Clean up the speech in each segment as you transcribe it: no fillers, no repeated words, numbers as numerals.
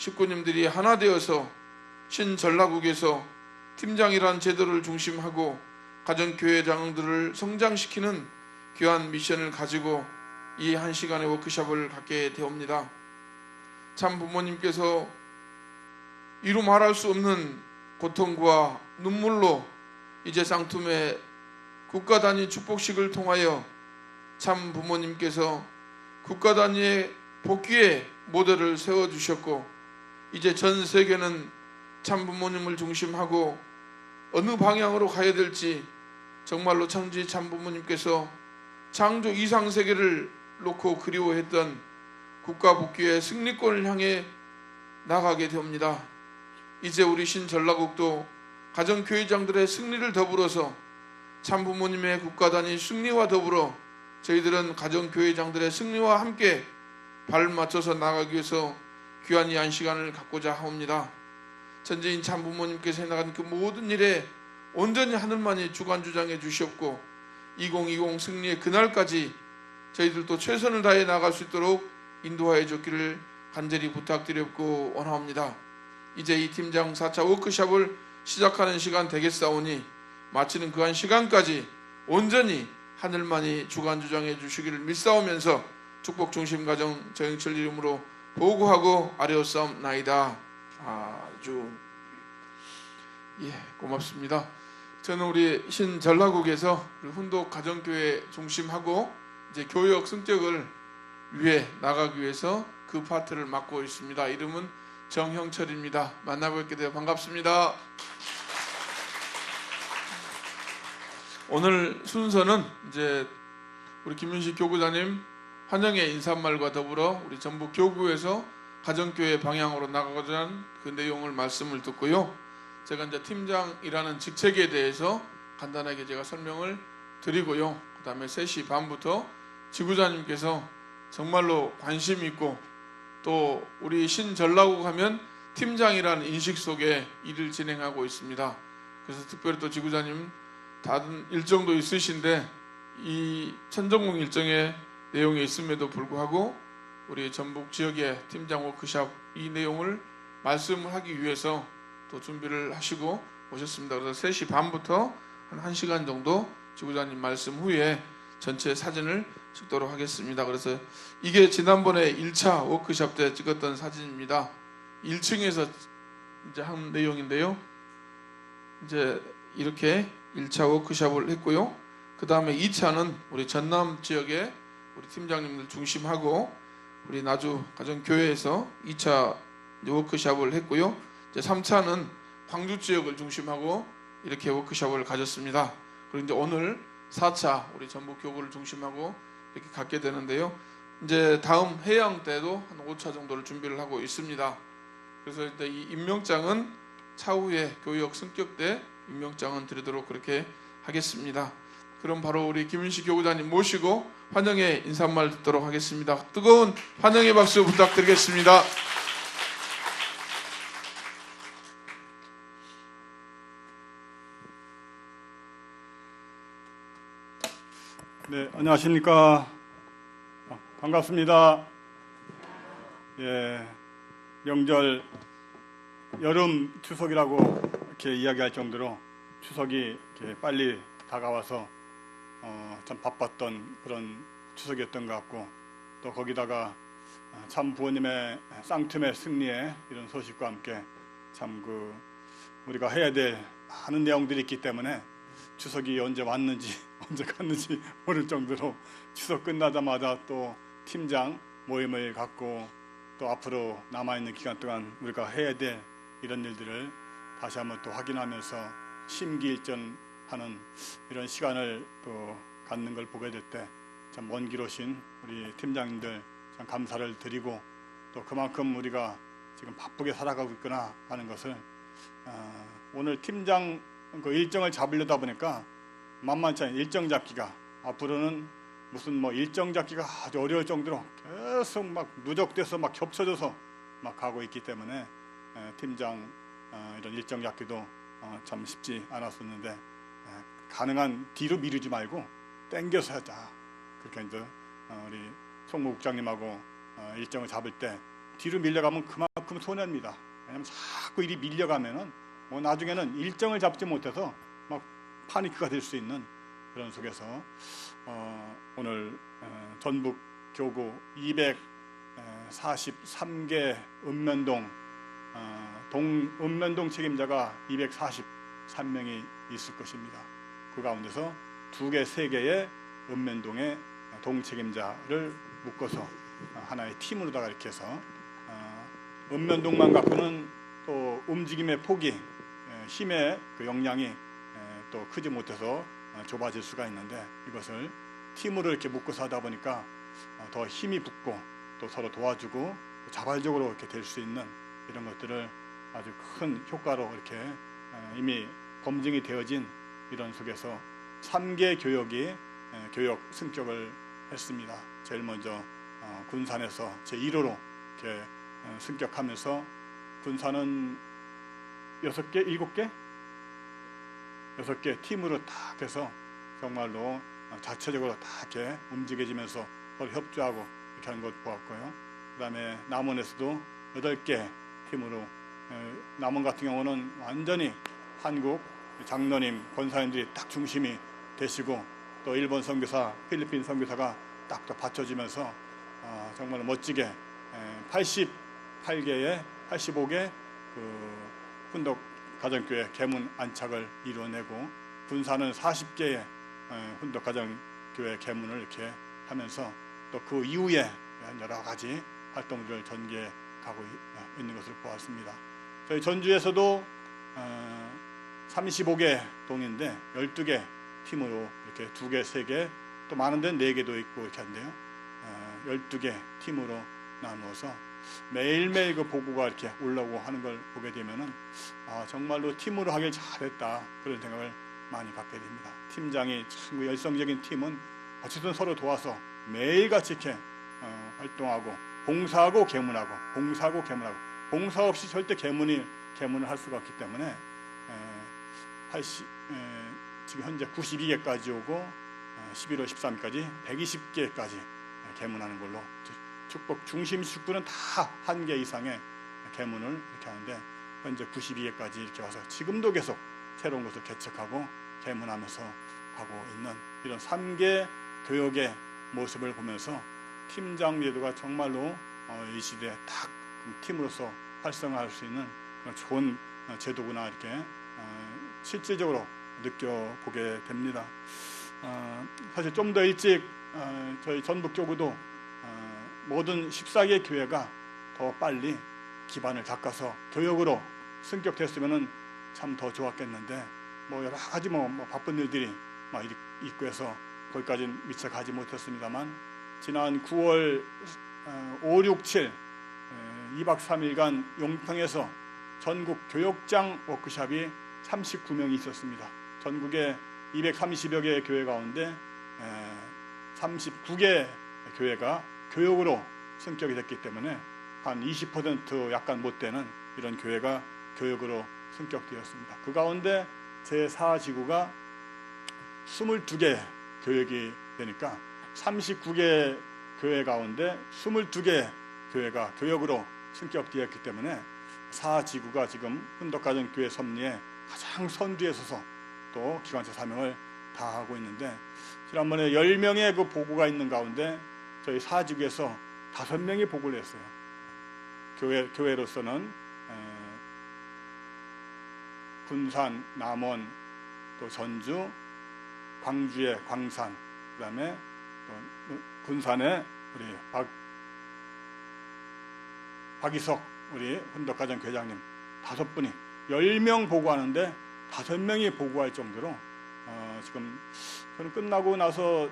식구님들이 하나 되어서 신전라국에서 팀장이란 제도를 중심하고 가정교회장들을 성장시키는 귀한 미션을 가지고 이 한 시간의 워크숍을 갖게 되옵니다. 참 부모님께서 이루 말할 수 없는 고통과 눈물로 이제 쌍툼의 국가 단위 축복식을 통하여 참 부모님께서 국가 단위의 복귀의 모델을 세워주셨고, 이제 전 세계는 참 부모님을 중심하고 어느 방향으로 가야 될지 정말로 천지 참 부모님께서 창조 이상 세계를 놓고 그리워했던 국가 복귀의 승리권을 향해 나가게 됩니다. 이제 우리 신전라국도 가정교회장들의 승리를 더불어서 참 부모님의 국가 단위 승리와 더불어 저희들은 가정교회장들의 승리와 함께 발을 맞춰서 나가기 위해서 귀한 이 한 시간을 갖고자 하옵니다. 천지인 참 부모님께서 해나가는 그 모든 일에 온전히 하늘만이 주관주장해 주시옵고 2020 승리의 그날까지 저희들도 최선을 다해 나갈 수 있도록 인도하여 줬기를 간절히 부탁드렸고 원하옵니다. 이제 이 팀장 4차 워크숍을 시작하는 시간 되겠사오니 마치는 그 한 시간까지 온전히 하늘만이 주관주장해 주시기를 믿사오면서 축복 중심 가정 정영철 이름으로 보고하고 아뢰옵사옵나이다. 아주 고맙습니다. 저는 우리 신전라국에서 훈독 가정교회 중심하고 이제 교역 성격을 위해 나가기 위해서 그 파트를 맡고 있습니다. 이름은 정형철입니다. 만나뵙게 되어 반갑습니다. 오늘 순서는 이제 우리 김윤식 교구자님 환영의 인사말과 더불어 우리 전북 교구에서 가정교회 방향으로 나가고자 하는 그 내용을 말씀을 듣고요. 제가 이제 팀장이라는 직책에 대해서 간단하게 제가 설명을 드리고요. 그 다음에 3시 반부터 지구자님께서 정말로 관심 있고 또 우리 신전라국 하면 팀장이라는 인식 속에 일을 진행하고 있습니다. 그래서 특별히 또 지구자님 다른 일정도 있으신데 이 천정궁 일정의 내용이 있음에도 불구하고 우리 전북 지역의 팀장 워크숍 이 내용을 말씀을 하기 위해서 또 준비를 하시고 오셨습니다. 그래서 3시 반부터 한 1시간 정도 지구자님 말씀 후에 전체 사진을 찍도록 하겠습니다. 그래서 이게 지난번에 1차 워크숍 때 찍었던 사진입니다. 1층에서 이제 한 내용인데요. 이제 이렇게 1차 워크숍을 했고요. 그 다음에 2차는 우리 전남 지역의 우리 팀장님들 중심하고 우리 나주 가정교회에서 2차 워크숍을 했고요. 이제 3차는 광주 지역을 중심하고 이렇게 워크숍을 가졌습니다. 그리고 이제 오늘 4차 우리 전북 교구를 중심하고 이렇게 갖게 되는데요. 이제 다음 해양 때도 한 5차 정도를 준비를 하고 있습니다. 그래서 이제 이 임명장은 차후에 교역 승격 때 임명장은 드리도록 그렇게 하겠습니다. 그럼 바로 우리 김윤식 교구자님 모시고 환영의 인사말 듣도록 하겠습니다. 뜨거운 환영의 박수 부탁드리겠습니다. 네, 안녕하십니까. 반갑습니다. 예, 명절 여름 추석이라고 이렇게 이야기할 정도로 추석이 이렇게 빨리 다가와서 참 바빴던 그런 추석이었던 것 같고, 또 거기다가 참 부모님의 쌍툼의 승리의 이런 소식과 함께 참 우리가 해야 될 많은 내용들이 있기 때문에 추석이 언제 왔는지 언제 갔는지 모를 정도로 추석 끝나자마자 또 팀장 모임을 갖고 또 앞으로 남아있는 기간 동안 우리가 해야 될 이런 일들을 다시 한번 또 확인하면서 심기일전하는 이런 시간을 또 갖는 걸 보게 될 때 참 먼 길 오신 우리 팀장님들 참 감사를 드리고, 또 그만큼 우리가 지금 바쁘게 살아가고 있구나 하는 것을 오늘 팀장 그 일정을 잡으려다 보니까 만만치 않은 일정 잡기가, 앞으로는 무슨 일정 잡기가 아주 어려울 정도로 계속 막 누적돼서 막 겹쳐져서 막 가고 있기 때문에 팀장 이런 일정 잡기도 참 쉽지 않았었는데, 가능한 뒤로 미루지 말고 땡겨서 하자. 그렇게 이제 우리 총무국장님하고 일정을 잡을 때 뒤로 밀려가면 그만큼 손해입니다. 왜냐하면 자꾸 일이 밀려가면은 뭐 나중에는 일정을 잡지 못해서 막 파니크가 될 수 있는 그런 속에서 오늘 전북 교구 243개 읍면동 읍면동 책임자가 243명이 있을 것입니다. 그 가운데서 2개, 3개의 읍면동의 동책임자를 묶어서 하나의 팀으로다가 이렇게 해서 읍면동만 갖고는 또 움직임의 폭이 힘의 그 역량이 또 크지 못해서 좁아질 수가 있는데 이것을 팀으로 이렇게 묶어서 하다 보니까 더 힘이 붙고 또 서로 도와주고 자발적으로 이렇게 될 수 있는 이런 것들을 아주 큰 효과로 이렇게 이미 검증이 되어진 이런 속에서 3개 교역이 교역 승격을 했습니다. 제일 먼저 군산에서 제1호로 이렇게 승격하면서 군산은 6개, 7개? 6개 팀으로 딱 해서 정말로 자체적으로 다 이렇게 움직여지면서 서로 협조하고 이렇게 하는 것 보았고요. 그 다음에 남원에서도 8개 팀으로 남원 같은 경우는 완전히 한국 장로님, 권사님들이 딱 중심이 되시고 또 일본 선교사, 필리핀 선교사가 딱 또 받쳐지면서 정말 멋지게 85개 그 훈덕 가정교회 개문 안착을 이루어내고 군산은 40개의 훈덕 가정교회 개문을 이렇게 하면서 또 그 이후에 여러 가지 활동들을 전개해 가고 있는 것을 보았습니다. 저희 전주에서도 35개 동인데 12개 팀으로 이렇게 2개, 3개 또 많은 데는 4개도 있고 이렇게 한데요. 12개 팀으로 나누어서 매일매일 그 보고가 이렇게 올라오고 하는 걸 보게 되면은 정말로 팀으로 하길 잘했다 그런 생각을 많이 갖게 됩니다. 팀장이 참 열성적인 팀은 어쨌든 서로 도와서 매일같이 이렇게 활동하고 봉사하고 개문하고 봉사 없이 절대 개문을 할 수가 없기 때문에 지금 현재 92개까지 오고 11월 13일까지 120개까지 개문하는 걸로 축복 중심 축구는 다 1개 이상의 개문을 이렇게 하는데 현재 92개까지 이렇게 와서 지금도 계속 새로운 것을 개척하고 개문하면서 가고 있는 이런 3개 교역의 모습을 보면서 팀장 제도가 정말로 이 시대에 딱 팀으로서 활성화할 수 있는 그런 좋은 제도구나 이렇게 실질적으로 느껴보게 됩니다. 사실 좀 더 일찍 저희 전북교구도 모든 14개 교회가 더 빨리 기반을 닦아서 교역으로 승격됐으면 참 더 좋았겠는데 뭐 여러 가지 뭐 바쁜 일들이 막 있고 해서 거기까지는 미처 가지 못했습니다만 지난 9월 5, 6, 7 2박 3일간 용평에서 전국 교역장 워크숍이 39명이 있었습니다. 전국에 230여 개의 교회 가운데 39개 교회가 교역으로 승격이 됐기 때문에 한 20% 약간 못 되는 이런 교회가 교역으로 승격되었습니다. 그 가운데 제4지구가 22개 교역이 되니까 39개 교회 가운데 22개 교회가 교역으로 승격되었기 때문에 4지구가 지금 훈덕가정교회 섭리에 가장 선두에 서서 또 기관차 사명을 다하고 있는데 지난번에 10명의 그 보고가 있는 가운데 저희 4지구에서 5명이 보고를 했어요. 교회로서는 군산, 남원, 또 전주, 광주의 광산, 그 다음에 또 군산의 우리 박이석 우리 훈덕가정 회장님 5분이 10명 보고하는데 5명이 보고할 정도로 지금 저는 끝나고 나서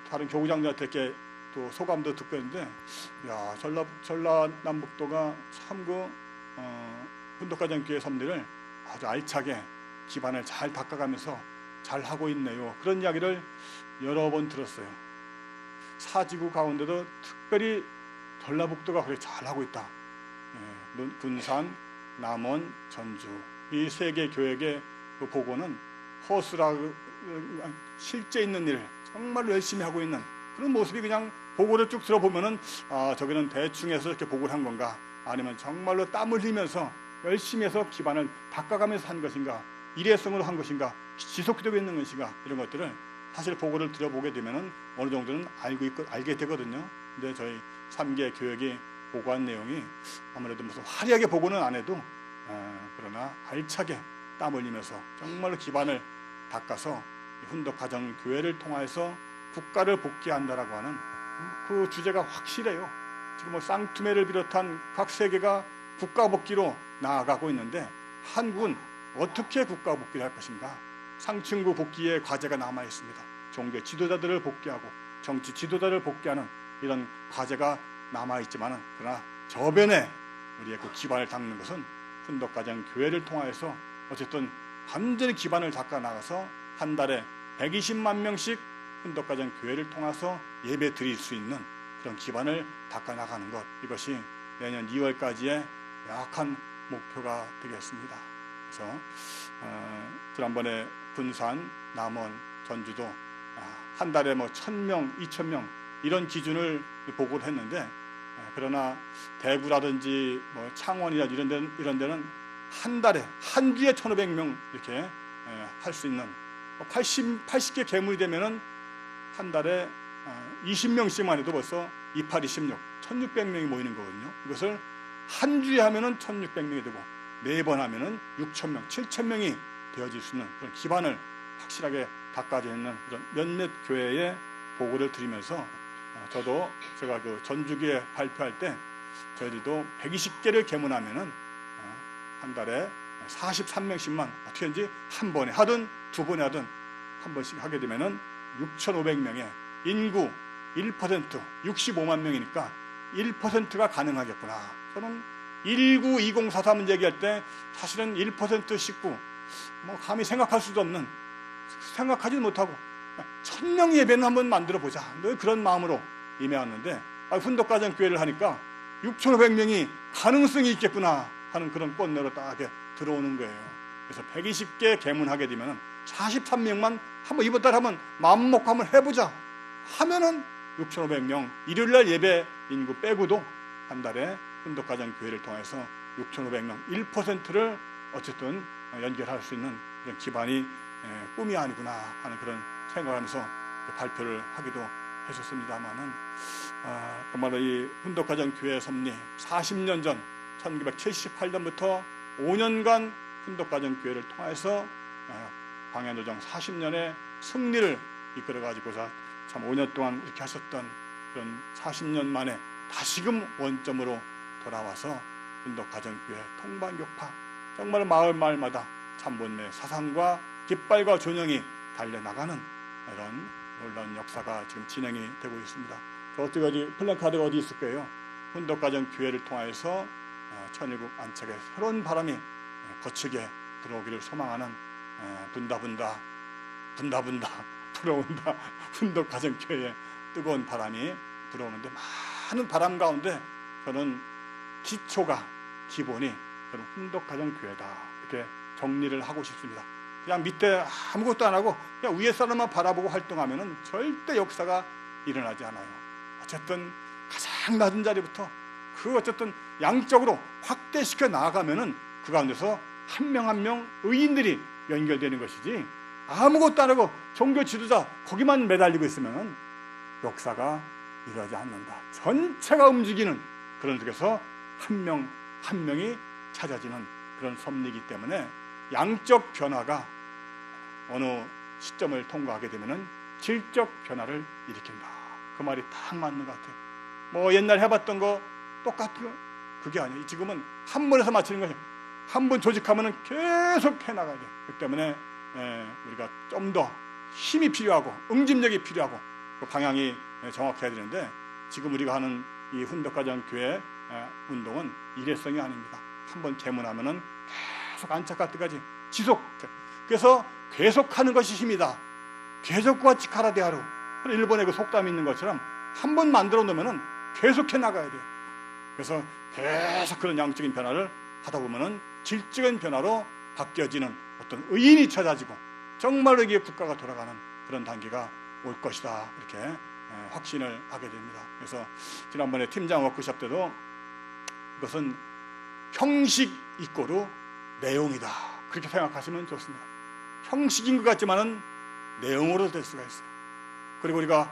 다른 교구장들한테 이렇게 또 소감도 듣고 있는데 야 전라남북도가 참 그 훈덕가정교회 섭리를 아주 알차게 기반을 잘 닦아가면서 잘 하고 있네요. 그런 이야기를 여러 번 들었어요. 4지구 가운데도 특별히 전라북도가 그렇게 잘 하고 있다. 군산, 남원, 전주 이 3개 교역의 그 보고는 허수라 실제 있는 일 정말로 열심히 하고 있는 그런 모습이 그냥 보고를 쭉 들어보면은 저기는 대충 해서 이렇게 보고를 한 건가, 아니면 정말로 땀 흘리면서 열심히 해서 기반을 닦아가면서 한 것인가, 일회성으로 한 것인가, 지속되고 있는 것인가, 이런 것들을 사실 보고를 들어보게 되면은 어느 정도는 알게 되거든요. 근데 저희 3개 교역이 보고한 내용이 아무래도 무슨 화려하게 보고는 안 해도 그러나 알차게 땀 흘리면서 정말로 기반을 닦아서 훈독가정교회를 통해서 국가를 복귀한다라고 하는 그 주제가 확실해요. 지금 뭐 쌍투메를 비롯한 각 세계가 국가 복귀로 나아가고 있는데 한국은 어떻게 국가 복귀를 할 것인가? 상층부 복귀의 과제가 남아 있습니다. 종교 지도자들을 복귀하고 정치 지도자를 복귀하는 이런 과제가 남아 있지만은, 그러나 저변에 우리의 그 기반을 닦는 것은 훈독가정교회를 통해서 어쨌든 완전히 기반을 닦아 나가서 한 달에 120만 명씩 훈독가정교회를 통해서 예배 드릴 수 있는 그런 기반을 닦아 나가는 것, 이것이 내년 2월까지의 약한 목표가 되겠습니다. 그래서 지난번에 군산, 남원, 전주도 한 달에 뭐 1,000명, 2,000명 이런 기준을 보고를 했는데, 그러나 대구라든지 뭐 창원이나 이런 데는 한 달에 한 주에 1,500명 이렇게 할 수 있는 80개 계문이 되면은 한 달에 20명씩만 해도 벌써 28, 26, 1,600명이 모이는 거거든요. 이것을 한 주에 하면은 1,600명이 되고 매번 하면은 6,000명, 7,000명이 되어질 수 있는 그런 기반을 확실하게 닦아져 있는 그런 몇몇 교회의 보고를 드리면서 제가 그 전주기에 발표할 때 저희들도 120개를 계문하면은 한 달에 43명씩만 어떻게든지 한 번에 하든 두 번에 하든 한 번씩 하게 되면은 6,500명의 인구 1%, 65만 명이니까 1%가 가능하겠구나. 저는 192044 얘기할 때 사실은 1% 식구 뭐 감히 생각할 수도 없는, 생각하지 못하고 1,000명 예배는 한번 만들어 보자, 늘 그런 마음으로 임해왔는데 훈독가정교회를 하니까 6,500명이 가능성이 있겠구나 하는 그런 꼰내로 딱 이렇게 들어오는 거예요. 그래서 120개 계문하게 되면 43명만 한번 이번 달 한번 마음 먹고 한번 해보자 하면은 6,500명 일요일날 예배 인구 빼고도 한 달에 훈독가정교회를 통해서 6,500명 1%를 어쨌든 연결할 수 있는 그런 기반이 꿈이 아니구나 하는 그런 생각을 하면서 발표를 하기도 했었습니다만은, 정말로 이 훈독가정교회 섭리 40년 전 1978년부터 5년간 훈독가정교회를 통해서 방해노정 40년의 승리를 이끌어가지고서 참 5년 동안 이렇게 하셨던 그런 40년 만에 다시금 원점으로 돌아와서 훈독가정교회 통방격파 정말 마을마다 참본매 사상과 깃발과 존영이 달려나가는 이런 놀라운 역사가 지금 진행이 되고 있습니다. 어디 플랜카드가 어디 있을 거예요. 훈독가정교회를 통해서 천일국 안착에 새로운 바람이 거칠게 불어오기를 소망하는 분다분다 불어온다 훈독가정교회에 뜨거운 바람이 불어오는데, 많은 바람 가운데 저는 기본이 저는 훈독가정교회다 이렇게 정리를 하고 싶습니다. 그냥 밑에 아무것도 안 하고 그냥 위에 사람만 바라보고 활동하면은 절대 역사가 일어나지 않아요. 어쨌든 가장 낮은 자리부터 어쨌든 양적으로 확대시켜 나아가면은 그 가운데서 한 명 한 명 의인들이 연결되는 것이지, 아무것도 안 하고 종교 지도자 거기만 매달리고 있으면은 역사가 일어나지 않는다. 전체가 움직이는 그런 속에서 한 명 한 명이 찾아지는 그런 섭리이기 때문에 양적 변화가 어느 시점을 통과하게 되면은 질적 변화를 일으킨다. 그 말이 딱 맞는 것 같아요. 뭐 옛날 해봤던 거 똑같은 거 그게 아니에요. 지금은 한 번에서 맞추는 것이, 한 번 조직하면은 계속 해나가야 돼요. 그렇기 때문에 우리가 좀 더 힘이 필요하고 응집력이 필요하고 그 방향이 정확해야 되는데, 지금 우리가 하는 이 훈독가정교회 운동은 일회성이 아닙니다. 한 번 개문하면은 계속 안착할 때까지 지속. 그래서 계속하는 것이 힘이다. 계속과 치카라데하루. 일본의 그 속담이 있는 것처럼 한 번 만들어 놓으면은 계속해 나가야 돼요. 그래서 계속 그런 양적인 변화를 하다 보면은 질적인 변화로 바뀌어지는 어떤 의인이 찾아지고 정말로 이게 국가가 돌아가는 그런 단계가 올 것이다. 이렇게 확신을 하게 됩니다. 그래서 지난번에 팀장 워크숍 때도 이것은 형식 이꼬르 내용이다, 그렇게 생각하시면 좋습니다. 형식인 것 같지만은 내용으로 될 수가 있어요. 그리고 우리가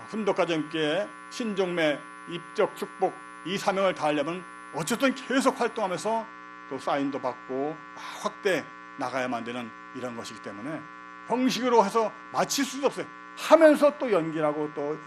훈독가정교회 신종매 입적 축복 이 사명을 다하려면 어쨌든 계속 활동하면서 또 사인도 받고 확대 나가야만 되는 이런 것이기 때문에 형식으로 해서 마칠 수도 없어요. 하면서 또 연기하고 또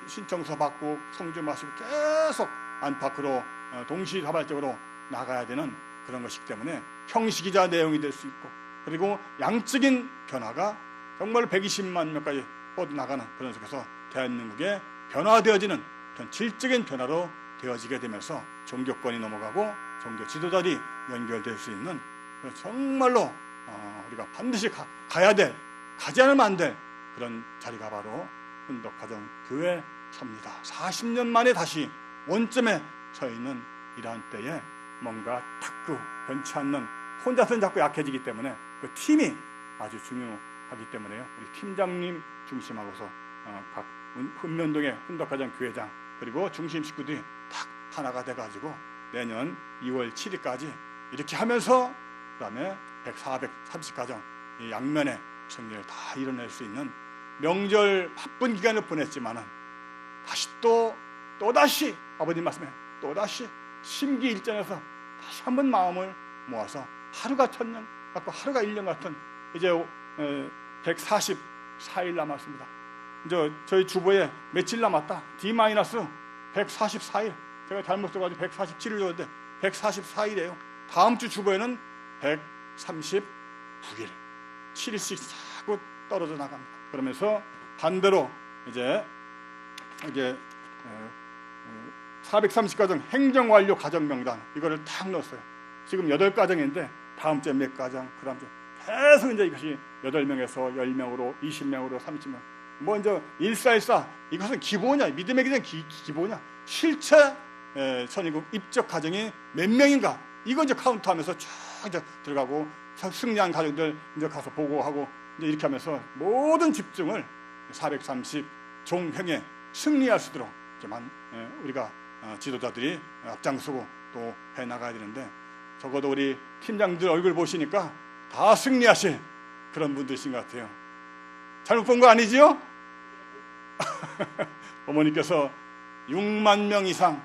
신청서 받고 성주 마시고 계속 안팎으로 동시다발적으로 나가야 되는 그런 것이기 때문에 형식이자 내용이 될 수 있고, 그리고 양적인 변화가 정말 120만 명까지 뻗어나가는 그런 속에서 대한민국에 변화되어지는 그런 질적인 변화로 되어지게 되면서 종교권이 넘어가고 종교 지도자들이 연결될 수 있는 정말로 우리가 반드시 가야 될, 가지 않으면 안 될 그런 자리가 바로 훈독가정교회 섭니다. 40년 만에 다시 원점에 서 있는 이러한 때에 뭔가 탁구 변치 않는, 혼자서는 자꾸 약해지기 때문에 그 팀이 아주 중요하기 때문에요. 우리 팀장님 중심하고서 각 읍면동의 훈독가정교회장 그리고 중심 식구들이 딱 하나가 돼가지고 내년 2월 7일까지 이렇게 하면서 그다음에 430가정 이 양면의 승리를 다 이뤄낼 수 있는 명절 바쁜 기간을 보냈지만은 다시 또다시 아버님 말씀에 또다시 심기일전에서 다시 한번 마음을 모아서 하루가 1000년 같고 하루가 1년 같은 이제 144일 남았습니다. 이제 저희 주보에 며칠 남았다. D-144일. 제가 잘못 써가지고 147일 줬는데 144일이에요. 다음 주 주보에는 139일. 7일씩 사고 떨어져 나갑니다. 그러면서 반대로 이제 430가정 행정완료 가정명단 이거를 탁 넣었어요. 지금 8가정인데 다음 주에 몇 가정, 그 다음 주에 계속 이제 이것이 8명에서 10명으로 20명으로 30명. 뭐 이제 1414 이것은 기본이야. 믿음의 기준 기본이야. 실체 선인국 입적 가정이 몇 명인가 이거 이제 카운트하면서 쭉 이제 들어가고 승리한 가정들 이제 가서 보고하고 이제 이렇게 하면서 모든 집중을 430 종행에 승리할 수 있도록 이렇게만 우리가 지도자들이 앞장서고 또 해 나가야 되는데, 적어도 우리 팀장들 얼굴 보시니까 다 승리하실 그런 분들이신 것 같아요. 잘못 본 거 아니지요? 어머니께서 6만 명 이상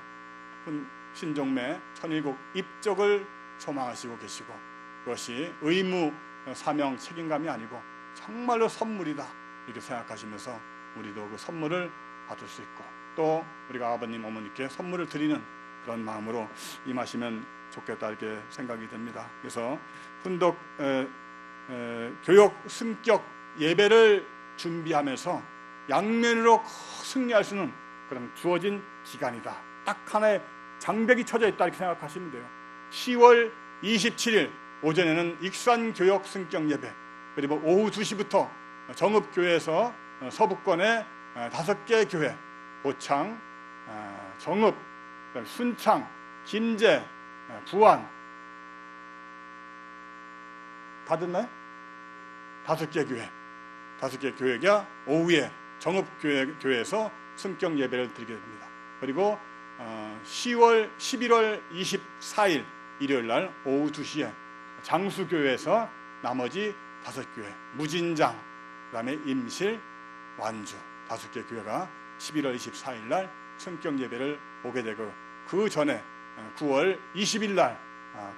신종매 천일국 입적을 소망하시고 계시고, 그것이 의무 사명 책임감이 아니고 정말로 선물이다 이렇게 생각하시면서 우리도 그 선물을 받을 수 있고 또 우리가 아버님 어머니께 선물을 드리는 그런 마음으로 임하시면 좋겠다 이렇게 생각이 됩니다. 그래서 훈독 교육 승격 예배를 준비하면서 양면으로 승리할 수 있는 그런 주어진 기간이다. 딱 하나의 장벽이 쳐져 있다 이렇게 생각하시면 돼요. 10월 27일 오전에는 익산교역 승격 예배, 그리고 오후 2시부터 정읍교회에서 서북권의 5개 교회 고창, 정읍, 순창, 김제, 부안 다 됐나요? 5개 교회, 5개 교회가 오후에 정읍교회에서 승격 예배를 드리게 됩니다. 그리고 11월 24일 일요일날 오후 2시에 장수교회에서 나머지 5교회 무진장, 그 다음에 임실, 완주 5개 교회가 11월 24일날 승격 예배를 오게 되고, 그 전에 9월 20일날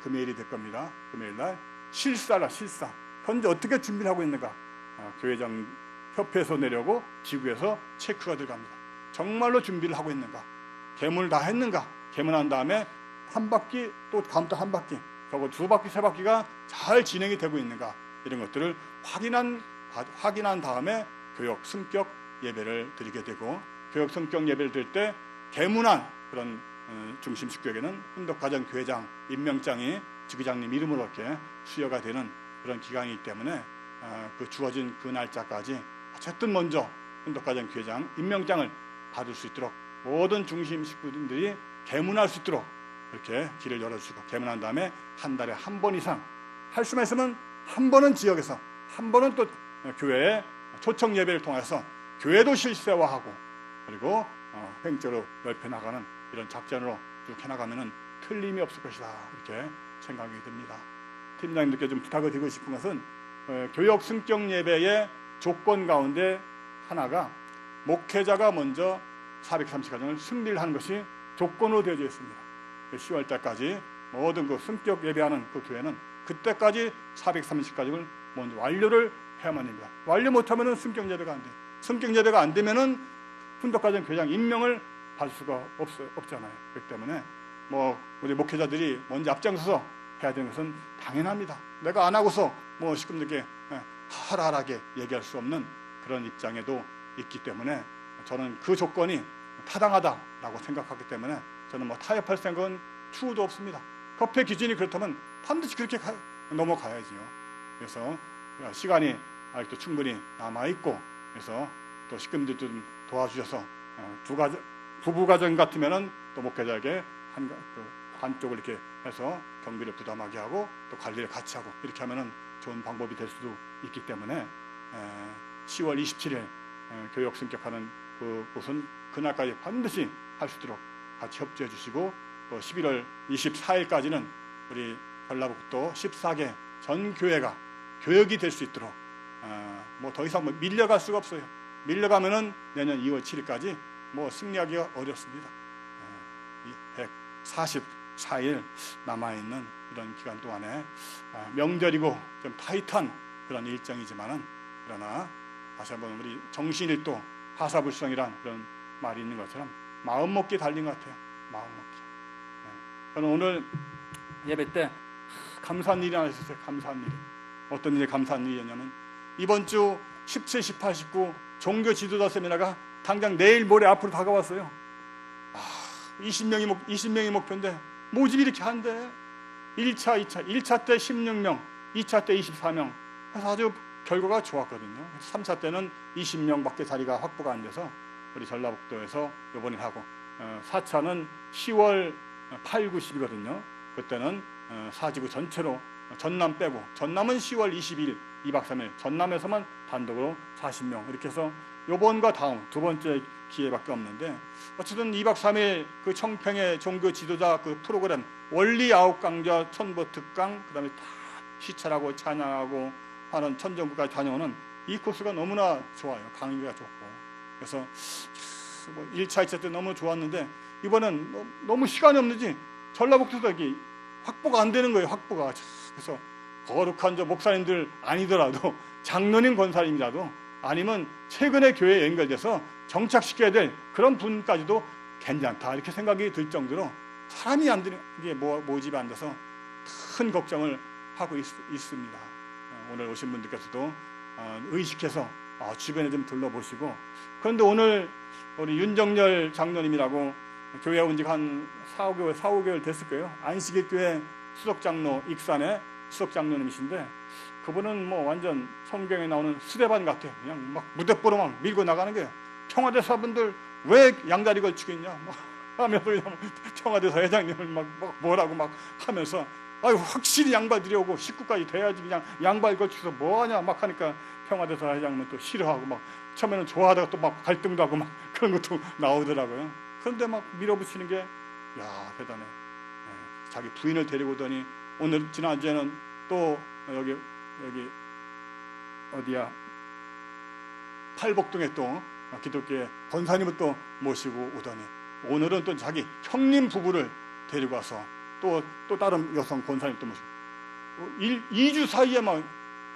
금요일이 될 겁니다. 금요일날 실사 현재 어떻게 준비를 하고 있는가 교회장 협회에서 내려오고 지구에서 체크가 들어갑니다. 정말로 준비를 하고 있는가, 개문을 다 했는가, 개문한 다음에 한 바퀴 또 다음 또 한 바퀴, 적어도 2바퀴 3바퀴가 잘 진행이 되고 있는가 이런 것들을 확인한 다음에 교역 승격 예배를 드리게 되고, 교역 승격 예배를 드릴 때 개문한 그런 중심식 교회에는 훈독가정교회장 임명장이 지구장님 이름으로 이렇게 수여가 되는 그런 기간이기 때문에 그 주어진 그 날짜까지 어쨌든 먼저 훈독가정교회장 임명장을 받을 수 있도록 모든 중심 식구들이 개문할 수 있도록 그렇게 길을 열어주고, 개문한 다음에 한 달에 한 번 이상 할 수만 있으면 한 번은 지역에서, 한 번은 또 교회의 초청 예배를 통해서 교회도 실세화하고 그리고 횡적으로 넓혀 나가는 이런 작전으로 쭉 해나가면은 틀림이 없을 것이다, 이렇게 생각이 듭니다. 팀장님들께 좀 부탁을 드리고 싶은 것은 교역 승격 예배의 조건 가운데 하나가 목회자가 먼저 430가정을 승리를 하는 것이 조건으로 되어져 있습니다. 10월 달까지 모든 그 승격 예배하는 그 교회는 그때까지 430가정을 먼저 완료를 해야만 됩니다. 완료 못하면은 승격 예배가 안 돼요. 승격 예배가 안 되면은 훈독가정 교장 임명을 받을 수가 없잖아요. 그렇기 때문에 우리 목회자들이 먼저 앞장서서 해야 되는 것은 당연합니다. 내가 안 하고서 시금들께 하라하게 얘기할 수 없는 그런 입장에도 있기 때문에 저는 그 조건이 타당하다라고 생각하기 때문에 저는 타협할 생각은 추후도 없습니다. 협회 기준이 그렇다면 반드시 그렇게 넘어가야지요. 그래서 시간이 아직도 충분히 남아있고, 그래서 또 시금들도 좀 도와주셔서 부부가정 같으면은 또 목회자에게 한쪽을 이렇게 해서 경비를 부담하게 하고 또 관리를 같이 하고 이렇게 하면은 좋은 방법이 될 수도 있기 때문에 10월 27일 교역 승격하는 그곳은 그날까지 반드시 할 수 있도록 같이 협조해 주시고, 또 11월 24일까지는 우리 전라북도 14개 전 교회가 교역이 될 수 있도록 더 이상 밀려갈 수가 없어요. 밀려가면은 내년 2월 7일까지 승리하기가 어렵습니다. 144일 남아있는 이런 기간 동안에 명절이고 좀 타이트한 그런 일정이지만은, 그러나 다시 한번 우리 정신일도 하사불성이란 그런 말이 있는 것처럼 마음 먹기 달린 것 같아요. 마음 먹기. 저는 오늘 예배 때 감사한 일이 하나 있었어요. 감사한 일이. 어떤 일이 감사한 일이었냐면, 이번 주 17, 18, 19 종교 지도자 세미나가 당장 내일 모레 앞으로 다가왔어요. 20명이 목표인데 모집이 이렇게 한대. 1차 때 16명, 2차 때 24명. 그래서 아주 결과가 좋았거든요. 3차 때는 20명밖에 자리가 확보가 안 돼서 우리 전라북도에서 이번에 하고, 4차는 10월 8, 9, 10이거든요. 그때는 사지구 전체로 전남 빼고, 전남은 10월 20일 2박 3일 전남에서만 단독으로 40명 이렇게 해서 요번과 다음 두 번째 기회밖에 없는데, 어쨌든 2박 3일 그 청평의 종교 지도자 그 프로그램 원리 9강좌 천보 특강, 그 다음에 다 시찰하고 찬양하고 하는 천정부까지 다녀오는 이 코스가 너무나 좋아요. 강의가 좋고. 그래서 1차, 2차 때 너무 좋았는데, 이번엔 너무 시간이 없는지 전라북도도 여기 확보가 안 되는 거예요. 확보가. 그래서 거룩한 저 목사님들 아니더라도 장로님 권사님이라도 아니면 최근에 교회에 연결돼서 정착시켜야 될 그런 분까지도 괜찮다, 이렇게 생각이 들 정도로 사람이 안 되는 게 모집이 안 돼서 큰 걱정을 하고 있습니다. 오늘 오신 분들께서도 의식해서 주변에 좀 둘러보시고, 그런데 오늘 우리 윤정열 장로님이라고 교회 온 지가 한 4, 5개월 됐을 거예요. 안식일교회 수석장로 익산의 수석장로님이신데, 그분은 완전 성경에 나오는 수레반 같아요. 그냥 막 무대뽀로 막 밀고 나가는 거예요. 청와대사 분들 왜 양다리 걸치겠냐 하면서 그냥 청와대사 회장님을 막 뭐라고 막 하면서, 확실히 양발 들여오고 식구까지 돼야지 그냥 양발 걸치서 뭐하냐 막 하니까 청와대사 회장님은 또 싫어하고, 막 처음에는 좋아하다가 또 막 갈등도 하고 막 그런 것도 나오더라고요. 그런데 막 밀어붙이는 게 대단해. 자기 부인을 데리고 오더니, 오늘 지난주에는 또 여기 어디야, 팔복동에 또 기독교의 권사님을 또 모시고 오더니, 오늘은 또 자기 형님 부부를 데리고 와서 또 다른 여성 권사님 또 모시고, 2주 사이에 막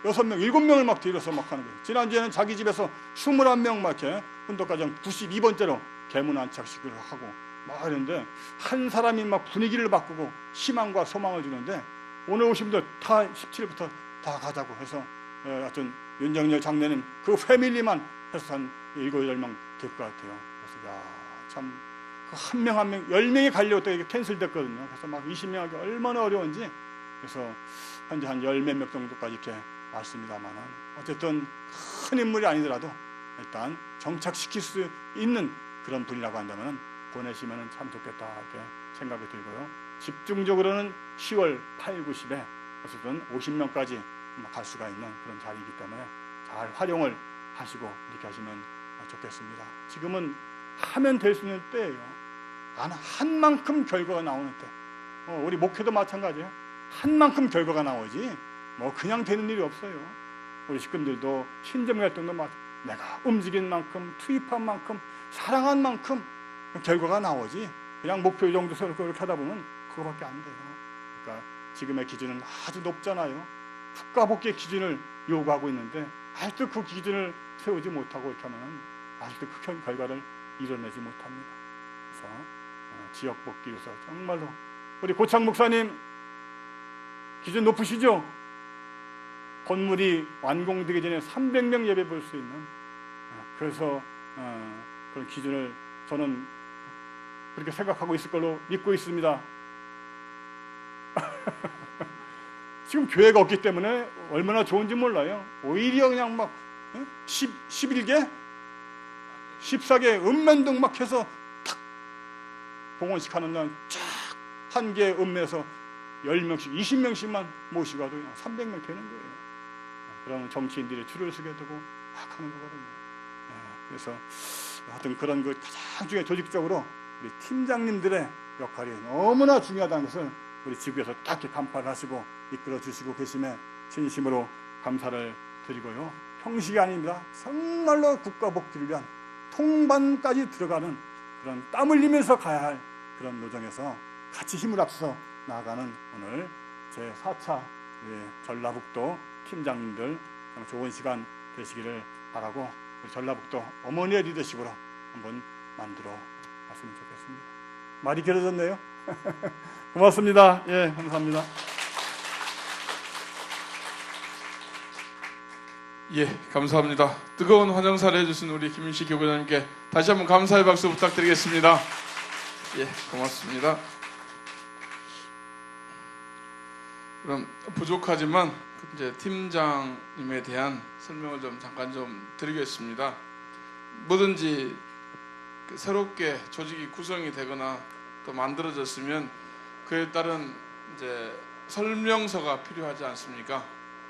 6명, 7명을 막 데려서 막 하는 거예요. 지난주에는 자기 집에서 21명 막 이렇게 훈독가정 92번째로 개문 안착식을 하고 막 이러는데, 한 사람이 막 분위기를 바꾸고 희망과 소망을 주는데, 오늘 오신 분들 다 17일부터 다 가자고 해서 하여튼 윤정열 장로님 그 패밀리만 해서 한 7, 8명 될 것 같아요. 그래서 참 한 명 한 명 10명이 가려고 또 이게 캔슬됐거든요. 그래서 막 20명 하기 얼마나 어려운지, 그래서 현재 한 10몇 명 정도까지 이렇게 왔습니다만은, 어쨌든 큰 인물이 아니더라도 일단 정착시킬 수 있는 그런 분이라고 한다면 보내시면 참 좋겠다, 이렇게 생각이 들고요. 집중적으로는 10월 8, 9, 10에 어쨌든 50명까지 갈 수가 있는 그런 자리이기 때문에 잘 활용을 하시고 이렇게 하시면 좋겠습니다. 지금은 하면 될 수 있는 때예요. 한 만큼 결과가 나오는 때. 우리 목회도 마찬가지예요. 한 만큼 결과가 나오지 뭐 그냥 되는 일이 없어요. 우리 식구들도 신점 활동도 내가 움직인 만큼, 투입한 만큼, 사랑한 만큼 결과가 나오지 그냥 목표 정도 세우고 그렇게 하다 보면 그거밖에 안 돼요. 그러니까 지금의 기준은 아주 높잖아요. 국가복귀의 기준을 요구하고 있는데 아직도 그 기준을 세우지 못하고 이렇게 하면 아직도 그 결과를 이뤄내지 못합니다. 그래서 지역복귀 위해서 정말로 우리 고창 목사님 기준 높으시죠? 건물이 완공되기 전에 300명 예배 볼 수 있는 그래서 그런 기준을 저는 그렇게 생각하고 있을 걸로 믿고 있습니다. 지금 교회가 없기 때문에 얼마나 좋은지 몰라요. 오히려 그냥 막 11개? 14개 읍면동 막 해서 탁 봉헌식 하는 날 쫙 한 개 읍면에서 10명씩 20명씩만 모시고 가도 그냥 300명 되는 거예요. 그러면 정치인들이 줄을 서게 되고 막 하는 거거든요. 그래서 하여튼 그런 그 가장 중요한 조직적으로 우리 팀장님들의 역할이 너무나 중요하다는 것을 우리 지구에서 딱 이렇게 간파를 하시고 이끌어 주시고 계심에 진심으로 감사를 드리고요. 형식이 아닙니다. 정말로 국가복지를 위한 통반까지 들어가는 그런 땀 흘리면서 가야 할 그런 노정에서 같이 힘을 합쳐 나아가는 오늘 제4차 전라북도 팀장님들 좋은 시간 되시기를 바라고 우리 전라북도 어머니의 리더십으로 한번 만들어 봤으면 좋겠습니다. 말이 길어졌네요. 고맙습니다. 예, 감사합니다. 예, 감사합니다. 뜨거운 환영사를 해주신 우리 김윤식 교구장님께 다시 한번 감사의 박수 부탁드리겠습니다. 예, 고맙습니다. 그럼 부족하지만 이제 팀장님에 대한 설명을 좀 잠깐 좀 드리겠습니다. 뭐든지 새롭게 조직이 구성이 되거나 또 만들어졌으면 그에 따른 이제 설명서가 필요하지 않습니까?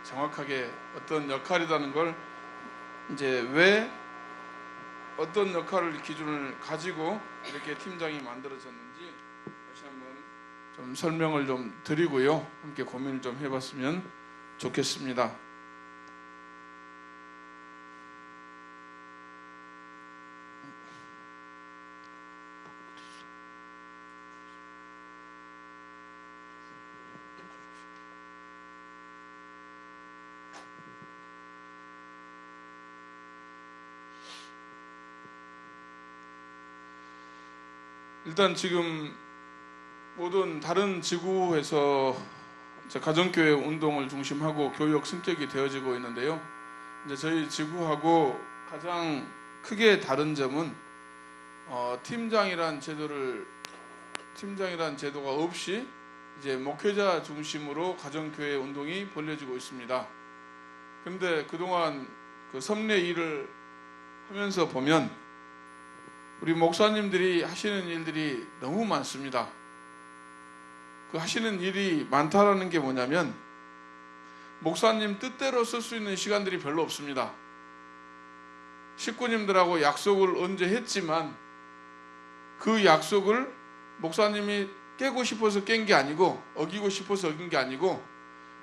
정확하게 어떤 역할이라는 걸 이제 왜 어떤 역할을 기준을 가지고 이렇게 팀장이 만들어졌는지 다시 한번 좀 설명을 좀 드리고요. 함께 고민을 좀 해봤으면 좋겠습니다. 일단 지금 모든 다른 지구에서 가정교회 운동을 중심하고 교역 승격이 되어지고 있는데요. 이제 저희 지구하고 가장 크게 다른 점은 팀장이란 제도가 없이 이제 목회자 중심으로 가정교회 운동이 벌려지고 있습니다. 그런데 그동안 그 섭례 일을 하면서 보면 우리 목사님들이 하시는 일들이 너무 많습니다. 그 하시는 일이 많다라는 게 뭐냐면 목사님 뜻대로 쓸 수 있는 시간들이 별로 없습니다. 식구님들하고 약속을 언제 했지만 그 약속을 목사님이 깨고 싶어서 깬 게 아니고 어기고 싶어서 어긴 게 아니고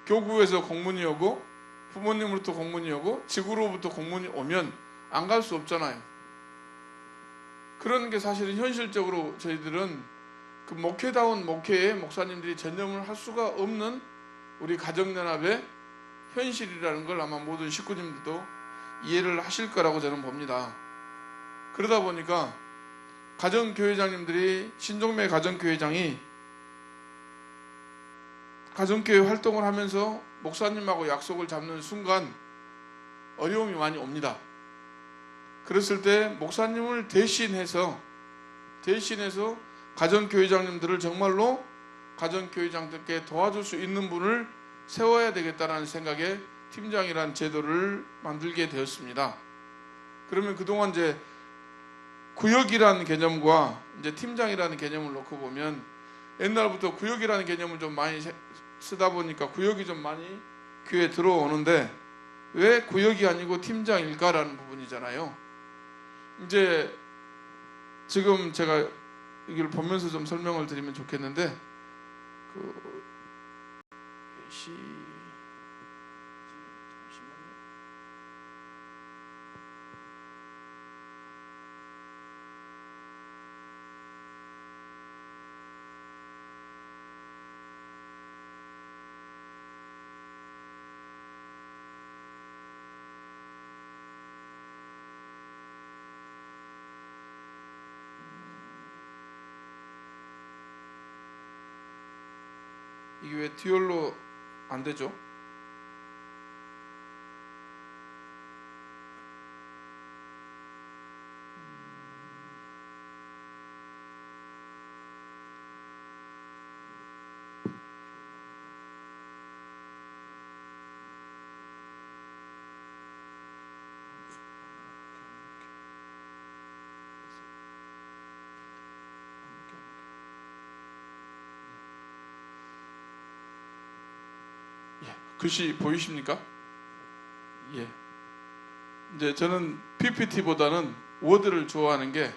교구에서 공문이 오고 부모님으로부터 공문이 오고 지구로부터 공문이 오면 안 갈 수 없잖아요. 그런 게 사실은 현실적으로 저희들은 그 목회다운 목회에 목사님들이 전념을 할 수가 없는 우리 가정연합의 현실이라는 걸 아마 모든 식구님들도 이해를 하실 거라고 저는 봅니다. 그러다 보니까 가정교회장님들이 신종매 가정교회장이 가정교회 활동을 하면서 목사님하고 약속을 잡는 순간 어려움이 많이 옵니다. 그랬을 때 목사님을 대신해서 가정교회장님들을 정말로 가정교회장들께 도와줄 수 있는 분을 세워야 되겠다는 생각에 팀장이라는 제도를 만들게 되었습니다. 그러면 그동안 이제 구역이라는 개념과 이제 팀장이라는 개념을 놓고 보면 옛날부터 구역이라는 개념을 좀 많이 쓰다 보니까 구역이 좀 많이 귀에 들어오는데 왜 구역이 아니고 팀장일까라는 부분이잖아요. 이제 지금 제가 이걸 보면서 좀 설명을 드리면 좋겠는데 그 잠시만요. 이게 왜 듀얼로 안 되죠? 예, 글씨 보이십니까? 예. 이제 저는 PPT보다는 워드를 좋아하는 게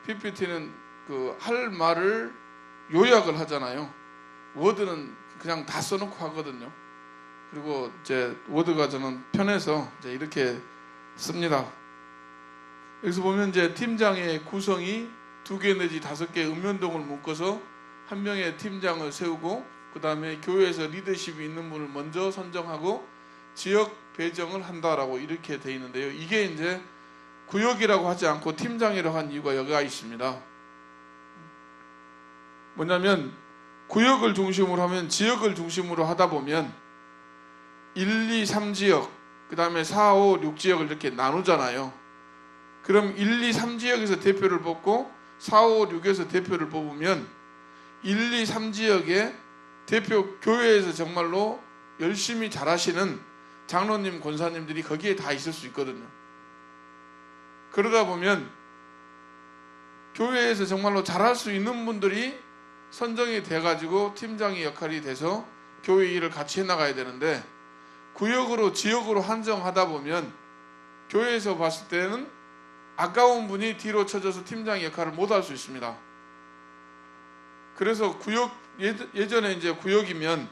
PPT는 그 할 말을 요약을 하잖아요. 워드는 그냥 다 써놓고 하거든요. 그리고 이제 워드가 저는 편해서 이제 이렇게 씁니다. 여기서 보면 이제 팀장의 구성이 2개 내지 5개 읍면동을 묶어서 한 명의 팀장을 세우고 그 다음에 교회에서 리더십이 있는 분을 먼저 선정하고 지역 배정을 한다라고 이렇게 돼 있는데요. 이게 이제 구역이라고 하지 않고 팀장이라고 한 이유가 여기가 있습니다. 뭐냐면 구역을 중심으로 하면 지역을 중심으로 하다 보면 1, 2, 3지역 그 다음에 4, 5, 6지역을 이렇게 나누잖아요. 그럼 1, 2, 3지역에서 대표를 뽑고 4, 5, 6에서 대표를 뽑으면 1, 2, 3지역에 대표 교회에서 정말로 열심히 잘하시는 장로님, 권사님들이 거기에 다 있을 수 있거든요. 그러다 보면 교회에서 정말로 잘할 수 있는 분들이 선정이 돼가지고 팀장의 역할이 돼서 교회 일을 같이 해나가야 되는데 구역으로 지역으로 한정하다 보면 교회에서 봤을 때는 아까운 분이 뒤로 쳐져서 팀장 역할을 못 할 수 있습니다. 그래서 구역 예전에 이제 구역이면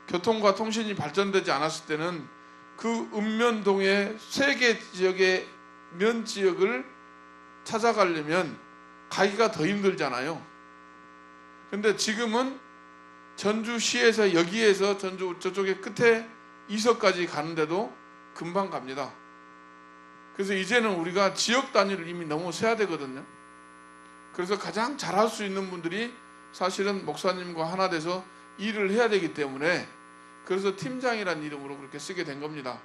교통과 통신이 발전되지 않았을 때는 그 읍면동의 3개 지역의 면 지역을 찾아가려면 가기가 더 힘들잖아요. 근데 지금은 전주시에서 여기에서 전주 저쪽에 끝에 이서까지 가는데도 금방 갑니다. 그래서 이제는 우리가 지역 단위를 이미 너무 세야 되거든요. 그래서 가장 잘할 수 있는 분들이 사실은 목사님과 하나 돼서 일을 해야 되기 때문에 그래서 팀장이라는 이름으로 그렇게 쓰게 된 겁니다.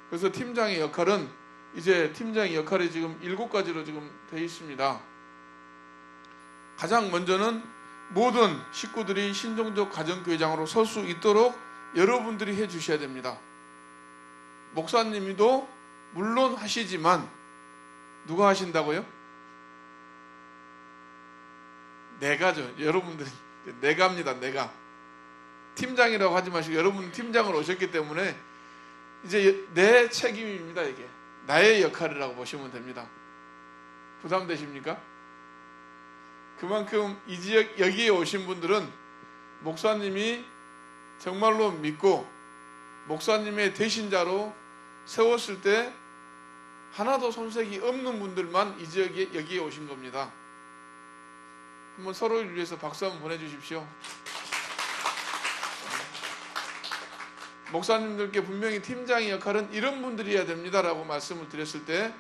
그래서 팀장의 역할은 이제 팀장의 역할이 지금 7가지로 지금 되어 있습니다. 가장 먼저는 모든 식구들이 신종적 가정교회장으로 설 수 있도록 여러분들이 해 주셔야 됩니다. 목사님이도 물론 하시지만 누가 하신다고요? 내가죠. 여러분들이 내가입니다. 내가 팀장이라고 하지 마시고 여러분 팀장으로 오셨기 때문에 이제 내 책임입니다. 이게 나의 역할이라고 보시면 됩니다. 부담되십니까? 그만큼 이 지역 여기에 오신 분들은 목사님이 정말로 믿고 목사님의 대신자로 세웠을 때 하나도 손색이 없는 분들만 이 지역에 여기에 오신 겁니다. 한번 서로를 위해서 박수 한번 보내주십시오. 목사님들께 분명히 팀장의 역할은 이런 분들이 해야 됩니다라고 말씀을 드렸을 때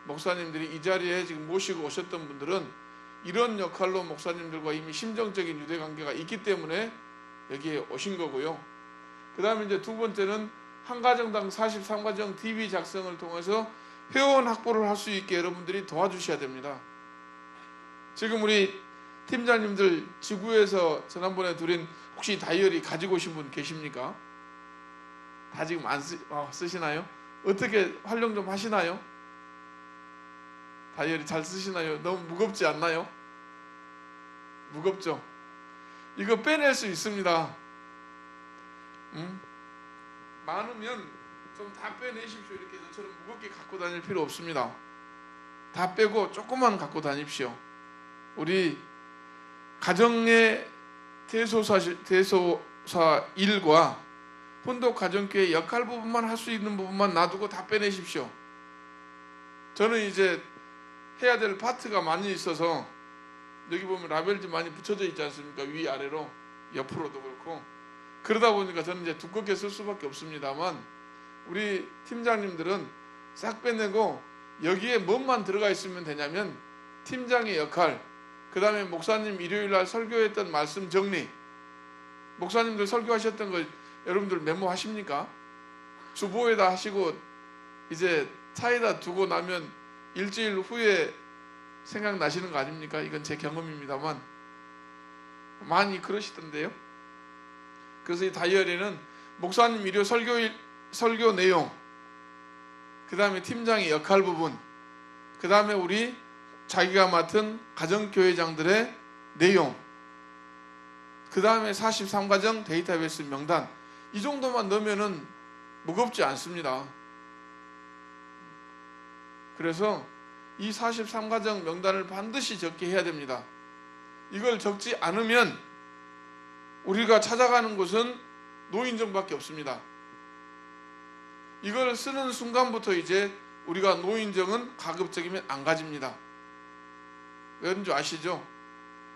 목사님들이 이 자리에 지금 모시고 오셨던 분들은 이런 역할로 목사님들과 이미 심정적인 유대관계가 있기 때문에 여기에 오신 거고요. 그 다음에 이제 2번째는 한 가정당 43가정 DB 작성을 통해서 회원 확보를 할 수 있게 여러분들이 도와주셔야 됩니다. 지금 우리 팀장님들 지구에서 지난번에 드린 혹시 다이어리 가지고 오신 분 계십니까? 다 지금 안 쓰시나요? 어떻게 활용 좀 하시나요? 다이어리 잘 쓰시나요? 너무 무겁지 않나요? 무겁죠? 이거 빼낼 수 있습니다. 많으면 좀 다 빼내십시오. 이렇게 저처럼 무겁게 갖고 다닐 필요 없습니다. 다 빼고 조금만 갖고 다닙시오. 우리 가정의 대소사 일과 혼독 가정교회 역할 부분만 할 수 있는 부분만 놔두고 다 빼내십시오. 저는 이제 해야 될 파트가 많이 있어서 여기 보면 라벨도 많이 붙여져 있지 않습니까? 위아래로 옆으로도 그렇고 그러다 보니까 저는 이제 두껍게 쓸 수밖에 없습니다만 우리 팀장님들은 싹 빼내고 여기에 뭐만 들어가 있으면 되냐면 팀장의 역할, 그 다음에 목사님 일요일날 설교했던 말씀 정리, 목사님들 설교하셨던 거 여러분들 메모하십니까? 주보에다 하시고 이제 차에다 두고 나면 일주일 후에 생각나시는 거 아닙니까? 이건 제 경험입니다만 많이 그러시던데요. 그래서 이 다이어리는 목사님 일요 설교 내용, 그 다음에 팀장의 역할 부분, 그 다음에 우리 자기가 맡은 가정교회장들의 내용, 그 다음에 43가정 데이터베이스 명단, 이 정도만 넣으면은 무겁지 않습니다. 그래서 이 43가정 명단을 반드시 적게 해야 됩니다. 이걸 적지 않으면 우리가 찾아가는 곳은 노인정밖에 없습니다. 이걸 쓰는 순간부터 이제 우리가 노인정은 가급적이면 안 가집니다. 왜그런 줄 아시죠?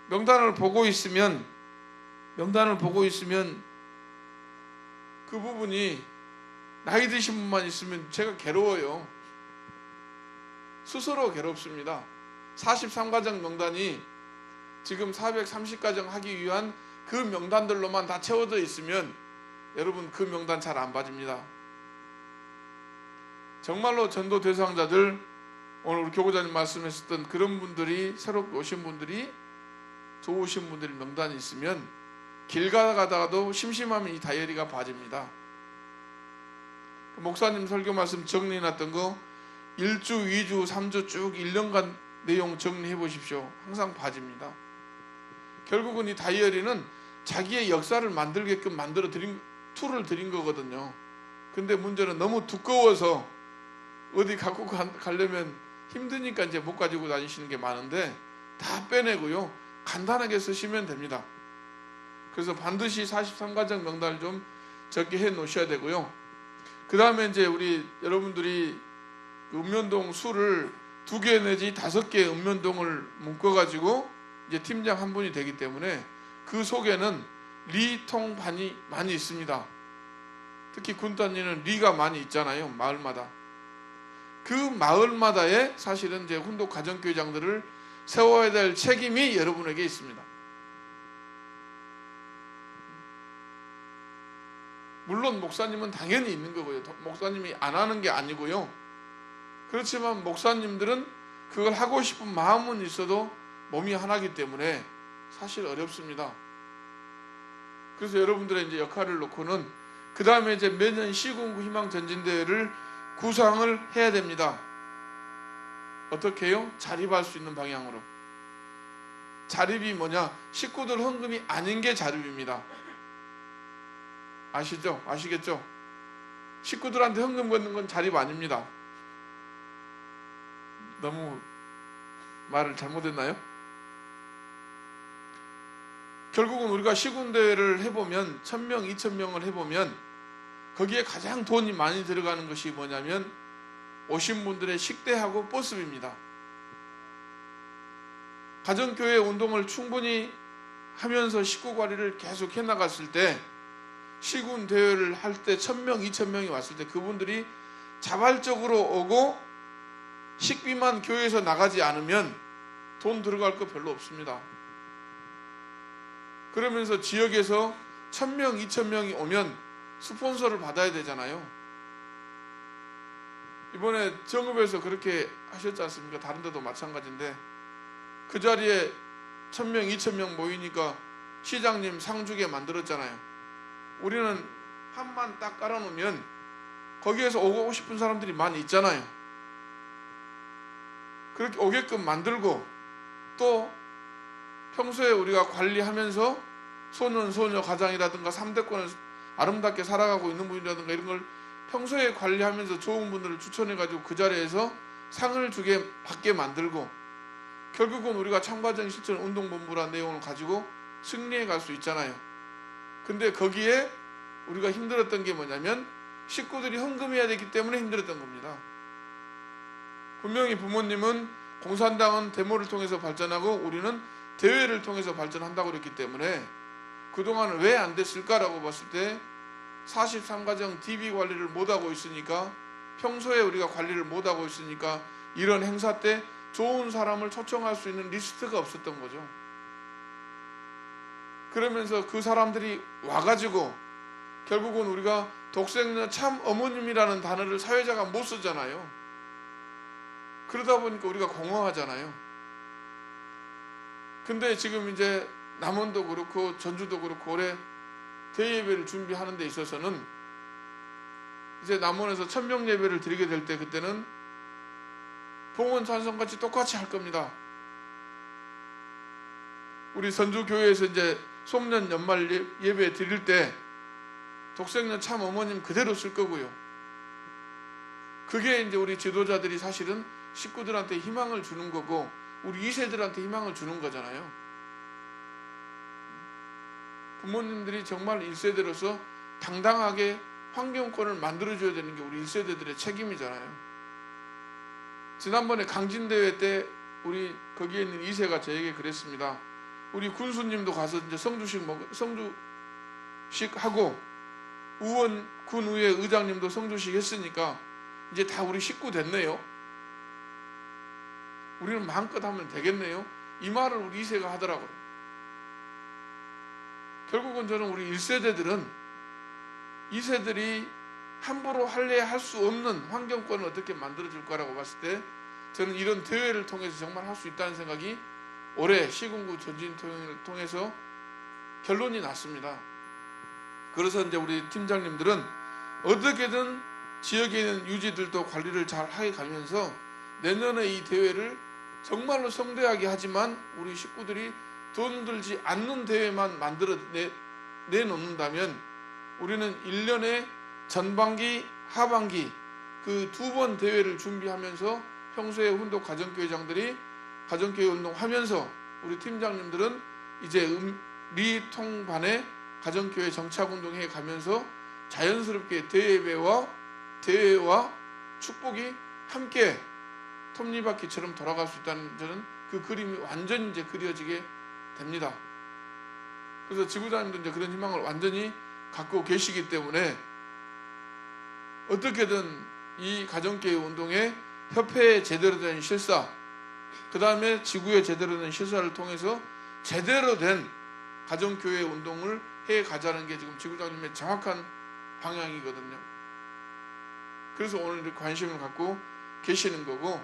명단을 보고 있으면 그 부분이 나이 드신 분만 있으면 제가 괴로워요. 스스로 괴롭습니다. 43가정 명단이 지금 430가정 하기 위한 그 명단들로만 다 채워져 있으면 여러분 그 명단 잘 안 빠집니다. 정말로 전도 대상자들, 오늘 우리 교구자님 말씀하셨던 그런 분들이, 새롭게 오신 분들이, 좋으신 분들이 명단이 있으면 길 가다가도 심심하면 이 다이어리가 빠집니다. 목사님 설교 말씀 정리해놨던 거 1주, 2주, 3주 쭉 1년간 내용 정리해 보십시오. 항상 빠집니다. 결국은 이 다이어리는 자기의 역사를 만들게끔 만들어 드린, 툴을 드린 거거든요. 근데 문제는 너무 두꺼워서 어디 갖고 가려면 힘드니까 이제 못 가지고 다니시는 게 많은데 다 빼내고요. 간단하게 쓰시면 됩니다. 그래서 반드시 43가정 명단을 좀 적게 해 놓으셔야 되고요. 그 다음에 이제 우리 여러분들이 읍면동 수를 2개 내지 5개 읍면동을 묶어가지고 이제 팀장 한 분이 되기 때문에 그 속에는 리 통반이 많이 있습니다. 특히 군단위는 리가 많이 있잖아요. 마을마다. 그 마을마다에 사실은 이제 혼독 가정교회장들을 세워야 될 책임이 여러분에게 있습니다. 물론 목사님은 당연히 있는 거고요. 목사님이 안 하는 게 아니고요. 그렇지만 목사님들은 그걸 하고 싶은 마음은 있어도 몸이 하나이기 때문에 사실 어렵습니다. 그래서 여러분들의 이제 역할을 놓고는 그 다음에 이제 매년 시군구 희망전진대회를 구상을 해야 됩니다. 어떻게 해요? 자립할 수 있는 방향으로. 자립이 뭐냐? 식구들 헌금이 아닌 게 자립입니다. 아시죠? 아시겠죠? 식구들한테 헌금 걷는 건 자립 아닙니다. 너무 말을 잘못했나요? 결국은 우리가 시군대회를 해보면 1000명, 2000명을 해보면 거기에 가장 돈이 많이 들어가는 것이 뭐냐면 오신 분들의 식대하고 버스비입니다. 가정교회 운동을 충분히 하면서 식구 관리를 계속 해나갔을 때 시군대회를 할 때 1000명, 2000명이 왔을 때 그분들이 자발적으로 오고 식비만 교회에서 나가지 않으면 돈 들어갈 거 별로 없습니다. 그러면서 지역에서 1000명, 2000명이 오면 스폰서를 받아야 되잖아요. 이번에 정읍에서 그렇게 하셨지 않습니까? 다른 데도 마찬가지인데 그 자리에 1000명, 2000명 모이니까 시장님 상 주게 만들었잖아요. 우리는 판만 딱 깔아놓으면 거기에서 오고 싶은 사람들이 많이 있잖아요. 그렇게 오게끔 만들고 또 평소에 우리가 관리하면서 소년, 소녀 가장이라든가 3대권을 아름답게 살아가고 있는 분이라든가 이런 걸 평소에 관리하면서 좋은 분들을 추천해가지고 그 자리에서 상을 받게 만들고 결국은 우리가 참가정 실천 운동본부라는 내용을 가지고 승리해 갈 수 있잖아요. 근데 거기에 우리가 힘들었던 게 뭐냐면 식구들이 헌금해야 되기 때문에 힘들었던 겁니다. 분명히 부모님은 공산당은 데모를 통해서 발전하고 우리는 대회를 통해서 발전한다고 그랬기 때문에 그동안은 왜 안 됐을까라고 봤을 때 43가정 DB 관리를 못하고 있으니까, 평소에 우리가 관리를 못하고 있으니까 이런 행사 때 좋은 사람을 초청할 수 있는 리스트가 없었던 거죠. 그러면서 그 사람들이 와가지고 결국은 우리가 독생녀 참 어머님이라는 단어를 사회자가 못 쓰잖아요. 그러다 보니까 우리가 공허하잖아요. 근데 지금 이제 남원도 그렇고 전주도 그렇고 올해 대예배를 준비하는 데 있어서는 이제 남원에서 천명 예배를 드리게 될 때 그때는 봉헌 찬송같이 똑같이 할 겁니다. 우리 선주교회에서 이제 송년 연말 예배 드릴 때 독생녀 참 어머님 그대로 쓸 거고요. 그게 이제 우리 지도자들이 사실은 식구들한테 희망을 주는 거고 우리 2세들한테 희망을 주는 거잖아요. 부모님들이 정말 1세대로서 당당하게 환경권을 만들어줘야 되는 게 우리 1세대들의 책임이잖아요. 지난번에 강진대회 때 우리 거기에 있는 2세가 저에게 그랬습니다. 우리 군수님도 가서 이제 성주식 하고 우원 군의회 의장님도 성주식 했으니까 이제 다 우리 식구 됐네요. 우리는 마음껏 하면 되겠네요. 이 말을 우리 2세가 하더라고요. 결국은 저는 우리 1세대들은 2세들이 함부로 할래야 할 수 없는 환경권을 어떻게 만들어줄 거라고 봤을 때 저는 이런 대회를 통해서 정말 할 수 있다는 생각이 올해 시군구 전진통일을 통해서 결론이 났습니다. 그래서 이제 우리 팀장님들은 어떻게든 지역에 있는 유지들도 관리를 잘 해 가면서 내년에 이 대회를 정말로 성대하게 하지만 우리 식구들이 돈 들지 않는 대회만 만들어 내놓는다면 우리는 1년에 전반기, 하반기 그 2번 대회를 준비하면서 평소에 훈도 가정교회장들이 가정교회 운동하면서 우리 팀장님들은 이제 미통반에 가정교회 정착운동회 가면서 자연스럽게 대회와 축복이 함께 톱니바퀴처럼 돌아갈 수 있다는 저는 그 그림이 완전히 이제 그려지게 됩니다. 그래서 지구장님도 이제 그런 희망을 완전히 갖고 계시기 때문에 어떻게든 이 가정교회 운동에 협회의 제대로 된 실사, 그 다음에 지구의 제대로 된 실사를 통해서 제대로 된 가정교회 운동을 해 가자는 게 지금 지구장님의 정확한 방향이거든요. 그래서 오늘 이렇게 관심을 갖고 계시는 거고,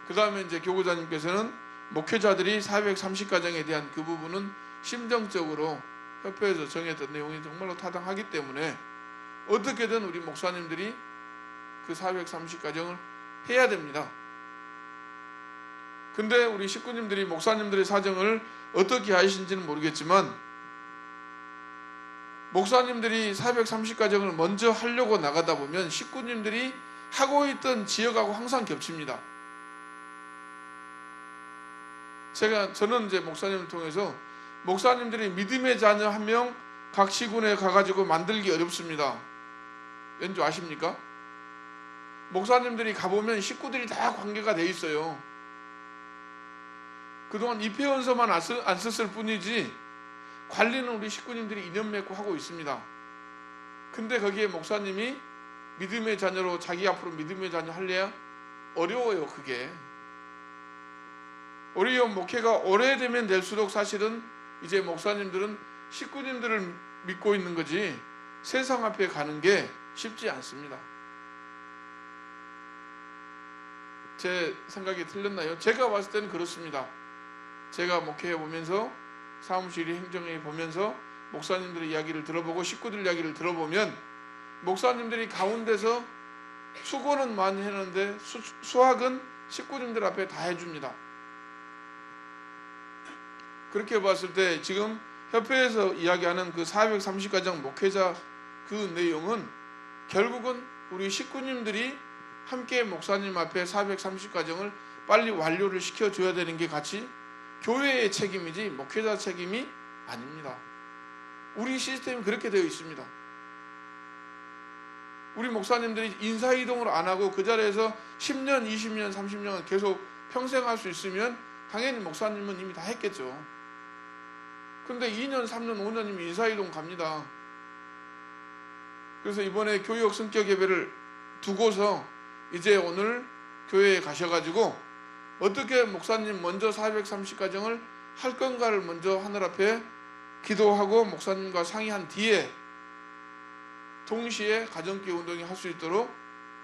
그 다음에 이제 교구자님께서는 목회자들이 430가정에 대한 그 부분은 심정적으로 협회에서 정했던 내용이 정말로 타당하기 때문에 어떻게든 우리 목사님들이 그 430가정을 해야 됩니다. 근데 우리 식구님들이 목사님들의 사정을 어떻게 하시는지는 모르겠지만 목사님들이 430가정을 먼저 하려고 나가다 보면 식구님들이 하고 있던 지역하고 항상 겹칩니다. 저는 이제 목사님을 통해서 목사님들이 믿음의 자녀 1명 각 시군에 가가지고 만들기 어렵습니다. 왠지 아십니까? 목사님들이 가보면 식구들이 다 관계가 돼 있어요. 그동안 입회원서만 안 썼을 뿐이지 관리는 우리 식구님들이 인연 맺고 하고 있습니다. 근데 거기에 목사님이 믿음의 자녀로 자기 앞으로 믿음의 자녀 할래야 어려워요. 그게 어려운 목회가 오래되면 될수록 사실은 이제 목사님들은 식구님들을 믿고 있는 거지 세상 앞에 가는 게 쉽지 않습니다. 제 생각이 틀렸나요? 제가 봤을 때는 그렇습니다. 제가 목회해 보면서 사무실이 행정에 보면서 목사님들의 이야기를 들어보고 식구들 이야기를 들어보면 목사님들이 가운데서 수고는 많이 했는데 수학은 식구님들 앞에 다 해줍니다. 그렇게 봤을 때 지금 협회에서 이야기하는 그 430가정 목회자 그 내용은 결국은 우리 식구님들이 함께 목사님 앞에 430가정을 빨리 완료를 시켜줘야 되는 게 같이 교회의 책임이지 목회자 책임이 아닙니다. 우리 시스템이 그렇게 되어 있습니다. 우리 목사님들이 인사이동을 안 하고 그 자리에서 10년, 20년, 30년 계속 평생 할 수 있으면 당연히 목사님은 이미 다 했겠죠. 근데 2년, 3년, 5년이면 인사이동 갑니다. 그래서 이번에 교육 성격 예배를 두고서 이제 오늘 교회에 가셔가지고 어떻게 목사님 먼저 430가정을 할 건가를 먼저 하늘 앞에 기도하고 목사님과 상의한 뒤에 동시에 가정교회 운동이 할 수 있도록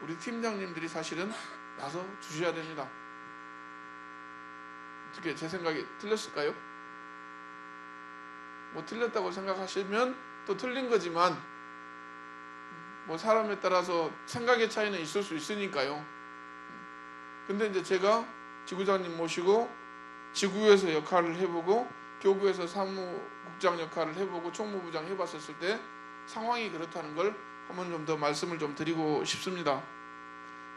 우리 팀장님들이 사실은 나서 주셔야 됩니다. 어떻게 제 생각이 틀렸을까요? 뭐 틀렸다고 생각하시면 또 틀린 거지만 뭐 사람에 따라서 생각의 차이는 있을 수 있으니까요. 근데 이제 제가 지구장님 모시고 지구에서 역할을 해보고 교구에서 사무국장 역할을 해보고 총무부장 해봤었을 때 상황이 그렇다는 걸 한번 좀 더 말씀을 좀 드리고 싶습니다.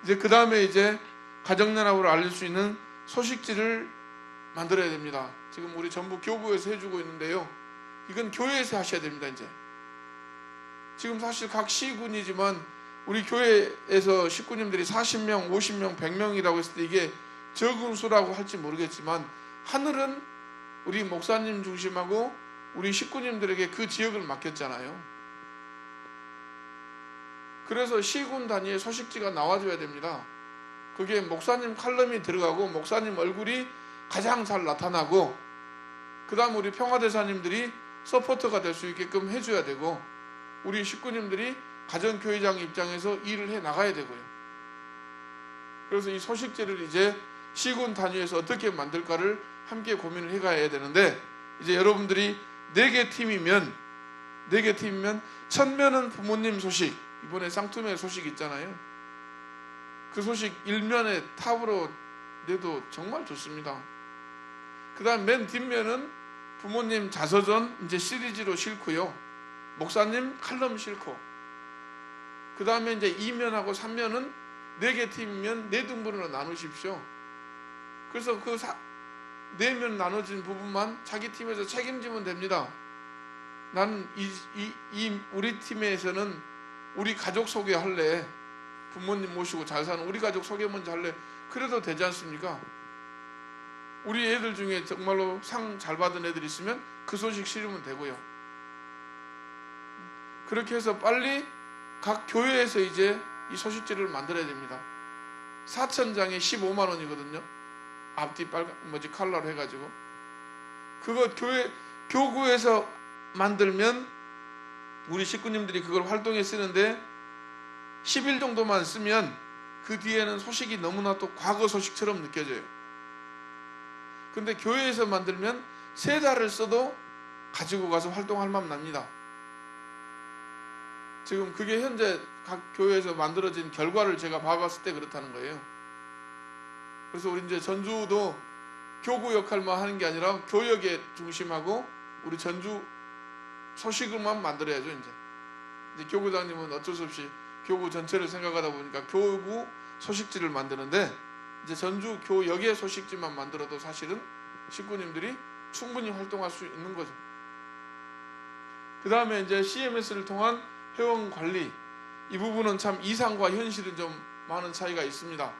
이제 그 다음에 이제 가정연합으로 알릴 수 있는 소식지를 만들어야 됩니다. 지금 우리 전부 교구에서 해주고 있는데요. 이건 교회에서 하셔야 됩니다. 이제 지금 사실 각 시군이지만 우리 교회에서 식구님들이 40명, 50명, 100명이라고 했을 때 이게 적은 수라고 할지 모르겠지만 하늘은 우리 목사님 중심하고 우리 식구님들에게 그 지역을 맡겼잖아요. 그래서 시군 단위의 소식지가 나와줘야 됩니다. 그게 목사님 칼럼이 들어가고 목사님 얼굴이 가장 잘 나타나고 그 다음 우리 평화대사님들이 서포터가 될 수 있게끔 해줘야 되고 우리 식구님들이 가정교회장 입장에서 일을 해 나가야 되고요. 그래서 이 소식지를 이제 시군 단위에서 어떻게 만들까를 함께 고민을 해가야 되는데 이제 여러분들이 4개 팀이면 첫 면은 부모님 소식, 이번에 쌍투매 소식 있잖아요. 그 소식 일면에 탑으로 내도 정말 좋습니다. 그 다음 맨 뒷면은 부모님 자서전 이제 시리즈로 싣고요. 목사님 칼럼 싣고 그 다음에 이제 2면하고 3면은 4개 팀이면 4등분으로 나누십시오. 그래서 그 4면 나눠진 부분만 자기 팀에서 책임지면 됩니다. 난 우리 팀에서는 우리 가족 소개할래. 부모님 모시고 잘 사는 우리 가족 소개 먼저 할래. 그래도 되지 않습니까? 우리 애들 중에 정말로 상 잘 받은 애들 있으면 그 소식 실으면 되고요. 그렇게 해서 빨리 각 교회에서 이제 이 소식지를 만들어야 됩니다. 4,000장에 15만 원이거든요. 앞뒤 컬러로 해가지고 그거 교구에서 만들면 우리 식구님들이 그걸 활동에 쓰는데 10일 정도만 쓰면 그 뒤에는 소식이 너무나 또 과거 소식처럼 느껴져요. 근데 교회에서 만들면 3달을 써도 가지고 가서 활동할 맘 납니다. 지금 그게 현재 각 교회에서 만들어진 결과를 제가 봐봤을 때 그렇다는 거예요. 그래서 우리 이제 전주도 교구 역할만 하는 게 아니라 교역에 중심하고 우리 전주 소식을만 만들어야죠. 이제 교구장님은 어쩔 수 없이 교구 전체를 생각하다 보니까 교구 소식지를 만드는데 이제 전주 교역의 소식지만 만들어도 사실은 식구님들이 충분히 활동할 수 있는 거죠. 그 다음에 이제 CMS를 통한 회원 관리, 이 부분은 참 이상과 현실은 좀 많은 차이가 있습니다.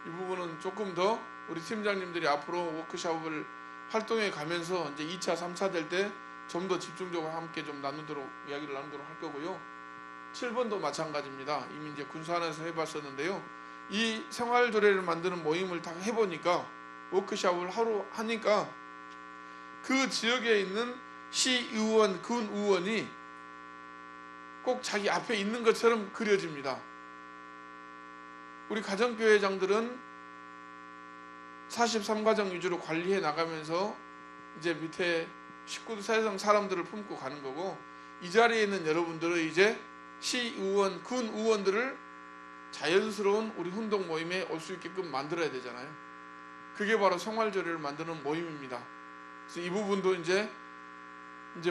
이 부분은 조금 더 우리 팀장님들이 앞으로 워크숍을 활동해 가면서 이제 2차, 3차 될 때 좀 더 집중적으로 함께 좀 이야기를 나누도록 할 거고요. 7번도 마찬가지입니다. 이미 이제 군산에서 해봤었는데요. 이 생활조례를 만드는 모임을 다 해보니까 워크숍을 하루 하니까 그 지역에 있는 시의원, 군의원이 꼭 자기 앞에 있는 것처럼 그려집니다. 우리 가정교회장들은 43가정 위주로 관리해 나가면서 이제 밑에 식구들 세상 사람들을 품고 가는 거고 이 자리에 있는 여러분들은 이제 시의원, 군의원들을 자연스러운 우리 운동 모임에 올 수 있게끔 만들어야 되잖아요. 그게 바로 생활조례를 만드는 모임입니다. 그래서 이 부분도 이제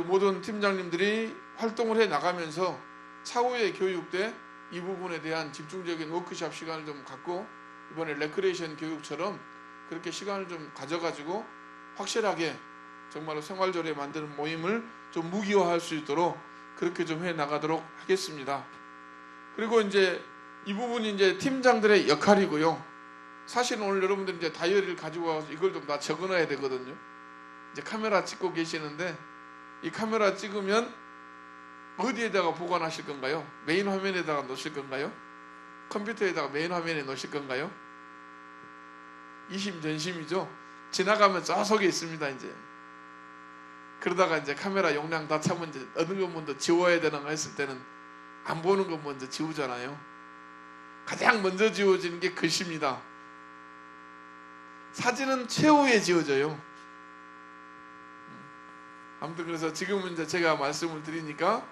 모든 팀장님들이 활동을 해 나가면서 차후의 교육 때 이 부분에 대한 집중적인 워크숍 시간을 좀 갖고 이번에 레크레이션 교육처럼 그렇게 시간을 좀 가져가지고 확실하게 정말로 생활조례 만드는 모임을 좀 무기화할 수 있도록 그렇게 좀 해 나가도록 하겠습니다. 그리고 이제 이 부분이 이제 팀장들의 역할이고요. 사실 오늘 여러분들 이제 다이어리를 가지고 와서 이걸 좀 다 적어놔야 되거든요. 이제 카메라 찍고 계시는데 이 카메라 찍으면 어디에다가 보관하실 건가요? 메인 화면에다가 놓으실 건가요? 컴퓨터에다가 메인 화면에 놓으실 건가요? 이심전심이죠. 지나가면 저 속에 있습니다. 이제 그러다가 이제 카메라 용량 다 차면 이제 어느 것 먼저 지워야 되나 했을 때는 안 보는 것 먼저 지우잖아요. 가장 먼저 지워지는 게 글씨입니다. 사진은 최후에 지워져요. 아무튼 그래서 지금은 이제 제가 말씀을 드리니까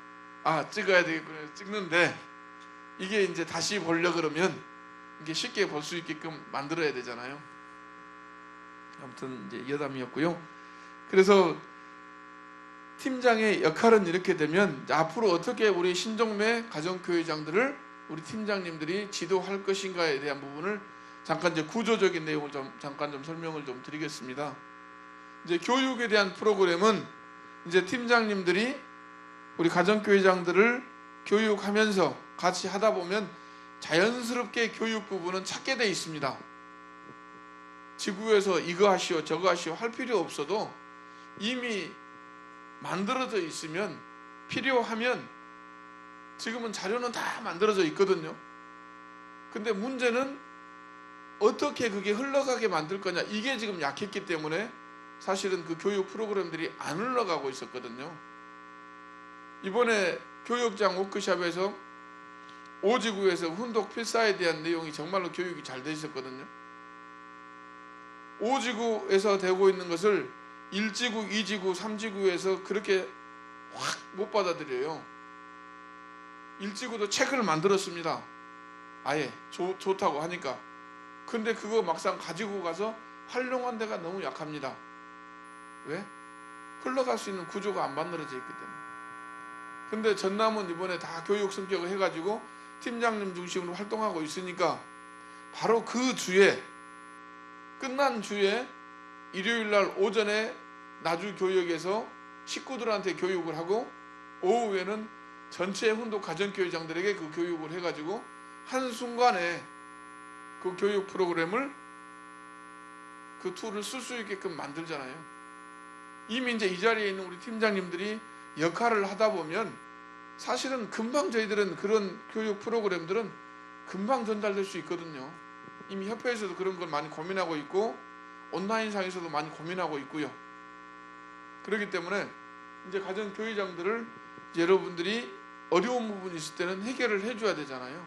찍어야 되겠구나 찍는데 이게 이제 다시 보려 그러면 이게 쉽게 볼 수 있게끔 만들어야 되잖아요. 아무튼 이제 여담이었고요. 그래서 팀장의 역할은 이렇게 되면 앞으로 어떻게 우리 신종매 가정교회장들을 우리 팀장님들이 지도할 것인가에 대한 부분을 잠깐 이제 구조적인 내용을 잠깐 설명을 좀 드리겠습니다. 이제 교육에 대한 프로그램은 이제 팀장님들이 우리 가정교회장들을 교육하면서 같이 하다 보면 자연스럽게 교육 부분은 찾게 돼 있습니다. 지구에서 이거 하시오 저거 하시오 할 필요 없어도 이미 만들어져 있으면 필요하면 지금은 자료는 다 만들어져 있거든요. 근데 문제는 어떻게 그게 흘러가게 만들 거냐 이게 지금 약했기 때문에 사실은 그 교육 프로그램들이 안 흘러가고 있었거든요. 이번에 교육장 워크숍에서 오지구에서 훈독 필사에 대한 내용이 정말로 교육이 잘 돼 있었거든요. 오지구에서 되고 있는 것을 1지구, 2지구, 3지구에서 그렇게 확 못 받아들여요. 1지구도 책을 만들었습니다. 아예 좋다고 하니까. 근데 그거 막상 가지고 가서 활용한 데가 너무 약합니다. 왜? 흘러갈 수 있는 구조가 안 만들어져 있기 때문에. 근데 전남은 이번에 다 교육 성격을 해가지고 팀장님 중심으로 활동하고 있으니까 바로 그 주에 끝난 주에 일요일날 오전에 나주 교역에서 식구들한테 교육을 하고 오후에는 전체 훈독 가정교회장들에게 그 교육을 해가지고 한순간에 그 교육 프로그램을 그 툴을 쓸 수 있게끔 만들잖아요. 이미 이제 이 자리에 있는 우리 팀장님들이 역할을 하다 보면 사실은 금방 저희들은 그런 교육 프로그램들은 금방 전달될 수 있거든요. 이미 협회에서도 그런 걸 많이 고민하고 있고 온라인상에서도 많이 고민하고 있고요. 그렇기 때문에 이제 가정교회장들을 이제 여러분들이 어려운 부분이 있을 때는 해결을 해줘야 되잖아요.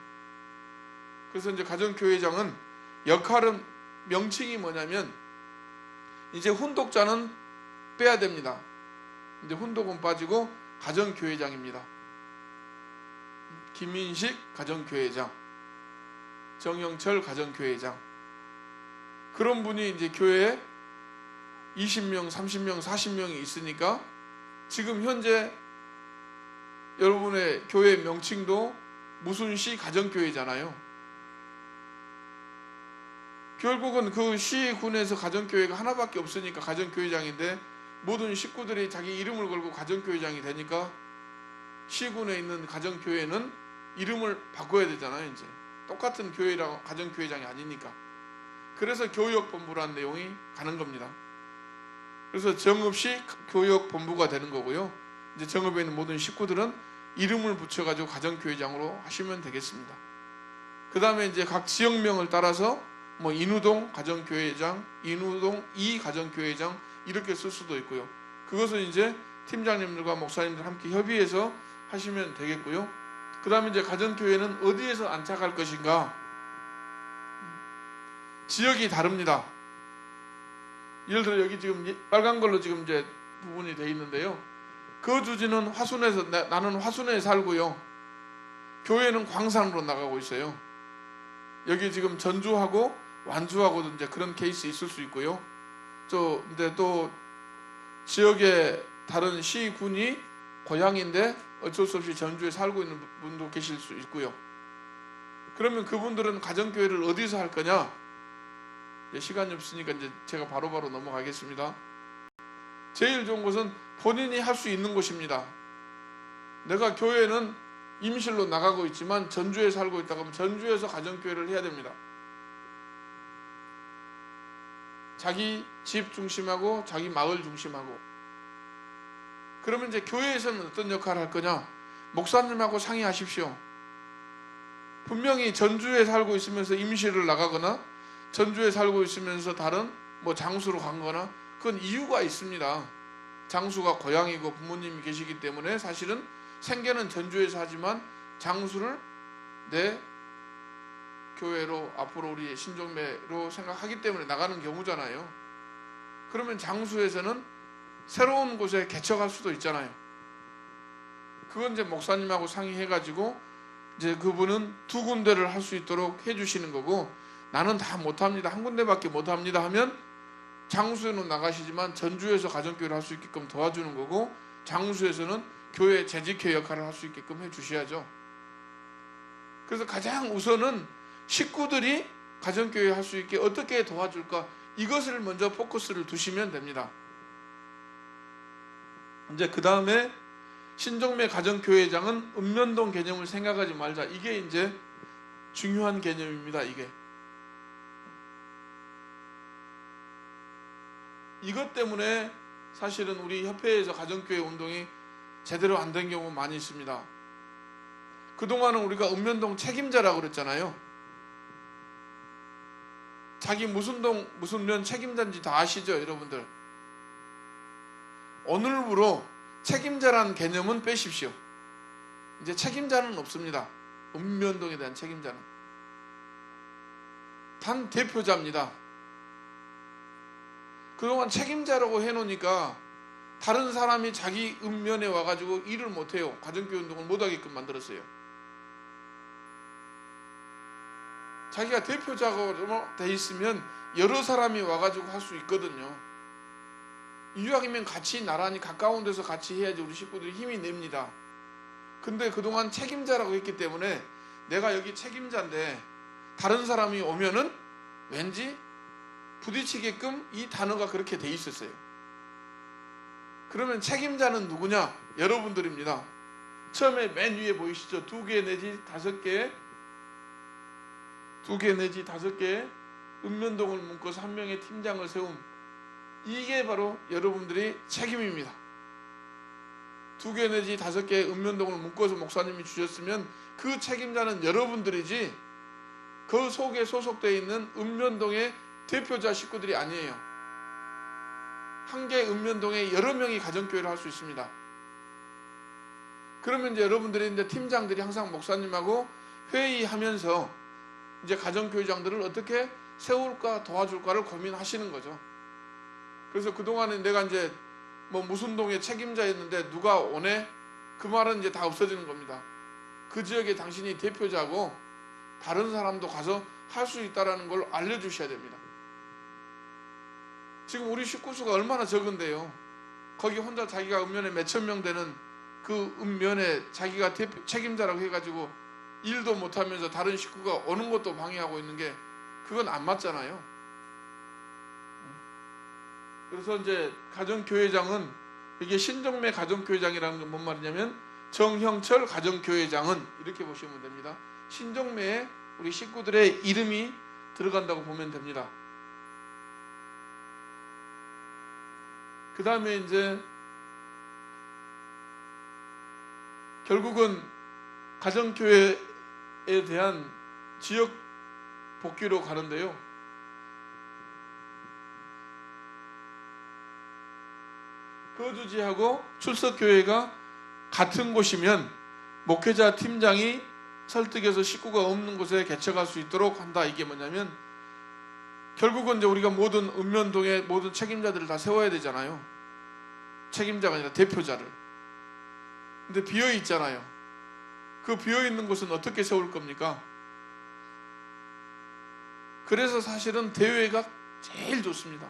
그래서 이제 가정교회장은 역할은 명칭이 뭐냐면 이제 훈독자는 빼야 됩니다. 이제 훈독은 빠지고 가정교회장입니다. 김인식 가정교회장, 정영철 가정교회장 그런 분이 이제 교회에 20명, 30명, 40명이 있으니까 지금 현재 여러분의 교회 명칭도 무순시 가정교회잖아요. 결국은 그 시군에서 가정교회가 하나밖에 없으니까 가정교회장인데 모든 식구들이 자기 이름을 걸고 가정교회장이 되니까 시군에 있는 가정교회는 이름을 바꿔야 되잖아요. 이제 똑같은 교회라고 가정교회장이 아니니까. 그래서 교역본부라는 내용이 가는 겁니다. 그래서 정읍시 교역본부가 되는 거고요. 이제 정읍에 있는 모든 식구들은 이름을 붙여가지고 가정교회장으로 하시면 되겠습니다. 그 다음에 이제 각 지역명을 따라서 뭐 인우동 가정교회장, 인우동 2 가정교회장 이렇게 쓸 수도 있고요. 그것은 이제 팀장님들과 목사님들 함께 협의해서 하시면 되겠고요. 그 다음에 이제 가정교회는 어디에서 안착할 것인가? 지역이 다릅니다. 예를 들어 여기 지금 빨간 걸로 지금 이제 부분이 되어 있는데요. 거주지는 화순에서 나는 화순에 살고요. 교회는 광산으로 나가고 있어요. 여기 지금 전주하고 완주하고도 이제 그런 케이스 있을 수 있고요. 근데 또 지역의 다른 시군이 고향인데 어쩔 수 없이 전주에 살고 있는 분도 계실 수 있고요. 그러면 그분들은 가정교회를 어디서 할 거냐? 시간이 없으니까 이제 제가 바로바로 넘어가겠습니다. 제일 좋은 것은 본인이 할 수 있는 곳입니다. 내가 교회는 임실로 나가고 있지만 전주에 살고 있다 그러면 전주에서 가정교회를 해야 됩니다. 자기 집 중심하고 자기 마을 중심하고. 그러면 이제 교회에서는 어떤 역할을 할 거냐? 목사님하고 상의하십시오. 분명히 전주에 살고 있으면서 임실을 나가거나 전주에 살고 있으면서 다른 장수로 간 거나 그건 이유가 있습니다. 장수가 고향이고 부모님이 계시기 때문에 사실은 생계는 전주에서 하지만 장수를 내 교회로 앞으로 우리 신종매로 생각하기 때문에 나가는 경우잖아요. 그러면 장수에서는 새로운 곳에 개척할 수도 있잖아요. 그건 이제 목사님하고 상의해가지고 이제 그분은 두 군데를 할 수 있도록 해주시는 거고, 나는 다 못합니다, 한 군데밖에 못합니다 하면 장수에는 나가시지만 전주에서 가정교회를 할 수 있게끔 도와주는 거고, 장수에서는 교회 재직회 역할을 할 수 있게끔 해주셔야죠. 그래서 가장 우선은 식구들이 가정교회 할 수 있게 어떻게 도와줄까, 이것을 먼저 포커스를 두시면 됩니다. 이제 그 다음에 신종매 가정교회장은 읍면동 개념을 생각하지 말자. 이게 이제 중요한 개념입니다. 이것 때문에 사실은 우리 협회에서 가정교회 운동이 제대로 안 된 경우 많이 있습니다. 그동안은 우리가 읍면동 책임자라고 그랬잖아요. 자기 무슨 동 무슨 면 책임자인지 다 아시죠, 여러분들? 오늘부로 책임자라는 개념은 빼십시오. 이제 책임자는 없습니다. 읍면동에 대한 책임자는 단 대표자입니다. 그동안 책임자라고 해놓으니까 다른 사람이 자기 읍면에 와가지고 일을 못해요. 가정교회 운동을 못하게끔 만들었어요. 자기가 대표자가 돼 있으면 여러 사람이 와가지고 할 수 있거든요. 이왕이면 같이 나란히 가까운 데서 같이 해야지 우리 식구들이 힘이 냅니다. 근데 그동안 책임자라고 했기 때문에 내가 여기 책임자인데 다른 사람이 오면은 왠지 부딪히게끔 이 단어가 그렇게 돼 있었어요. 그러면 책임자는 누구냐? 여러분들입니다. 처음에 맨 위에 보이시죠? 2개 내지 5개, 2개 내지 5개 읍면동을 묶어서 한 명의 팀장을 세움. 이게 바로 여러분들의 책임입니다. 2개 내지 5개 읍면동을 묶어서 목사님이 주셨으면 그 책임자는 여러분들이지 그 속에 소속되어 있는 읍면동의 대표자 식구들이 아니에요. 한 개 읍면동에 여러 명이 가정교회를 할 수 있습니다. 그러면 이제 여러분들이 이제 팀장들이 항상 목사님하고 회의하면서 이제 가정교회장들을 어떻게 세울까 도와줄까를 고민하시는 거죠. 그래서 그동안에 내가 이제 무슨 동의 책임자였는데 누가 오네? 그 말은 이제 다 없어지는 겁니다. 그 지역에 당신이 대표자고 다른 사람도 가서 할 수 있다는 걸 알려주셔야 됩니다. 지금 우리 식구수가 얼마나 적은데요. 거기 혼자 자기가 읍면에 몇천 명 되는 그 읍면에 자기가 책임자라고 해가지고 일도 못하면서 다른 식구가 오는 것도 방해하고 있는 게 그건 안 맞잖아요. 그래서 이제 가정교회장은, 이게 신종매 가정교회장이라는 건 뭔 말이냐면 정형철 가정교회장은 이렇게 보시면 됩니다. 신종매에 우리 식구들의 이름이 들어간다고 보면 됩니다. 그 다음에 이제 결국은 가정교회에 대한 지역 복귀로 가는데요. 거주지하고 출석교회가 같은 곳이면 목회자 팀장이 설득해서 식구가 없는 곳에 개척할 수 있도록 한다. 이게 뭐냐면 결국은 이제 우리가 모든 읍면동의 모든 책임자들을 다 세워야 되잖아요. 책임자가 아니라 대표자를. 근데 비어 있잖아요. 그 비어 있는 곳은 어떻게 세울 겁니까? 그래서 사실은 대회가 제일 좋습니다.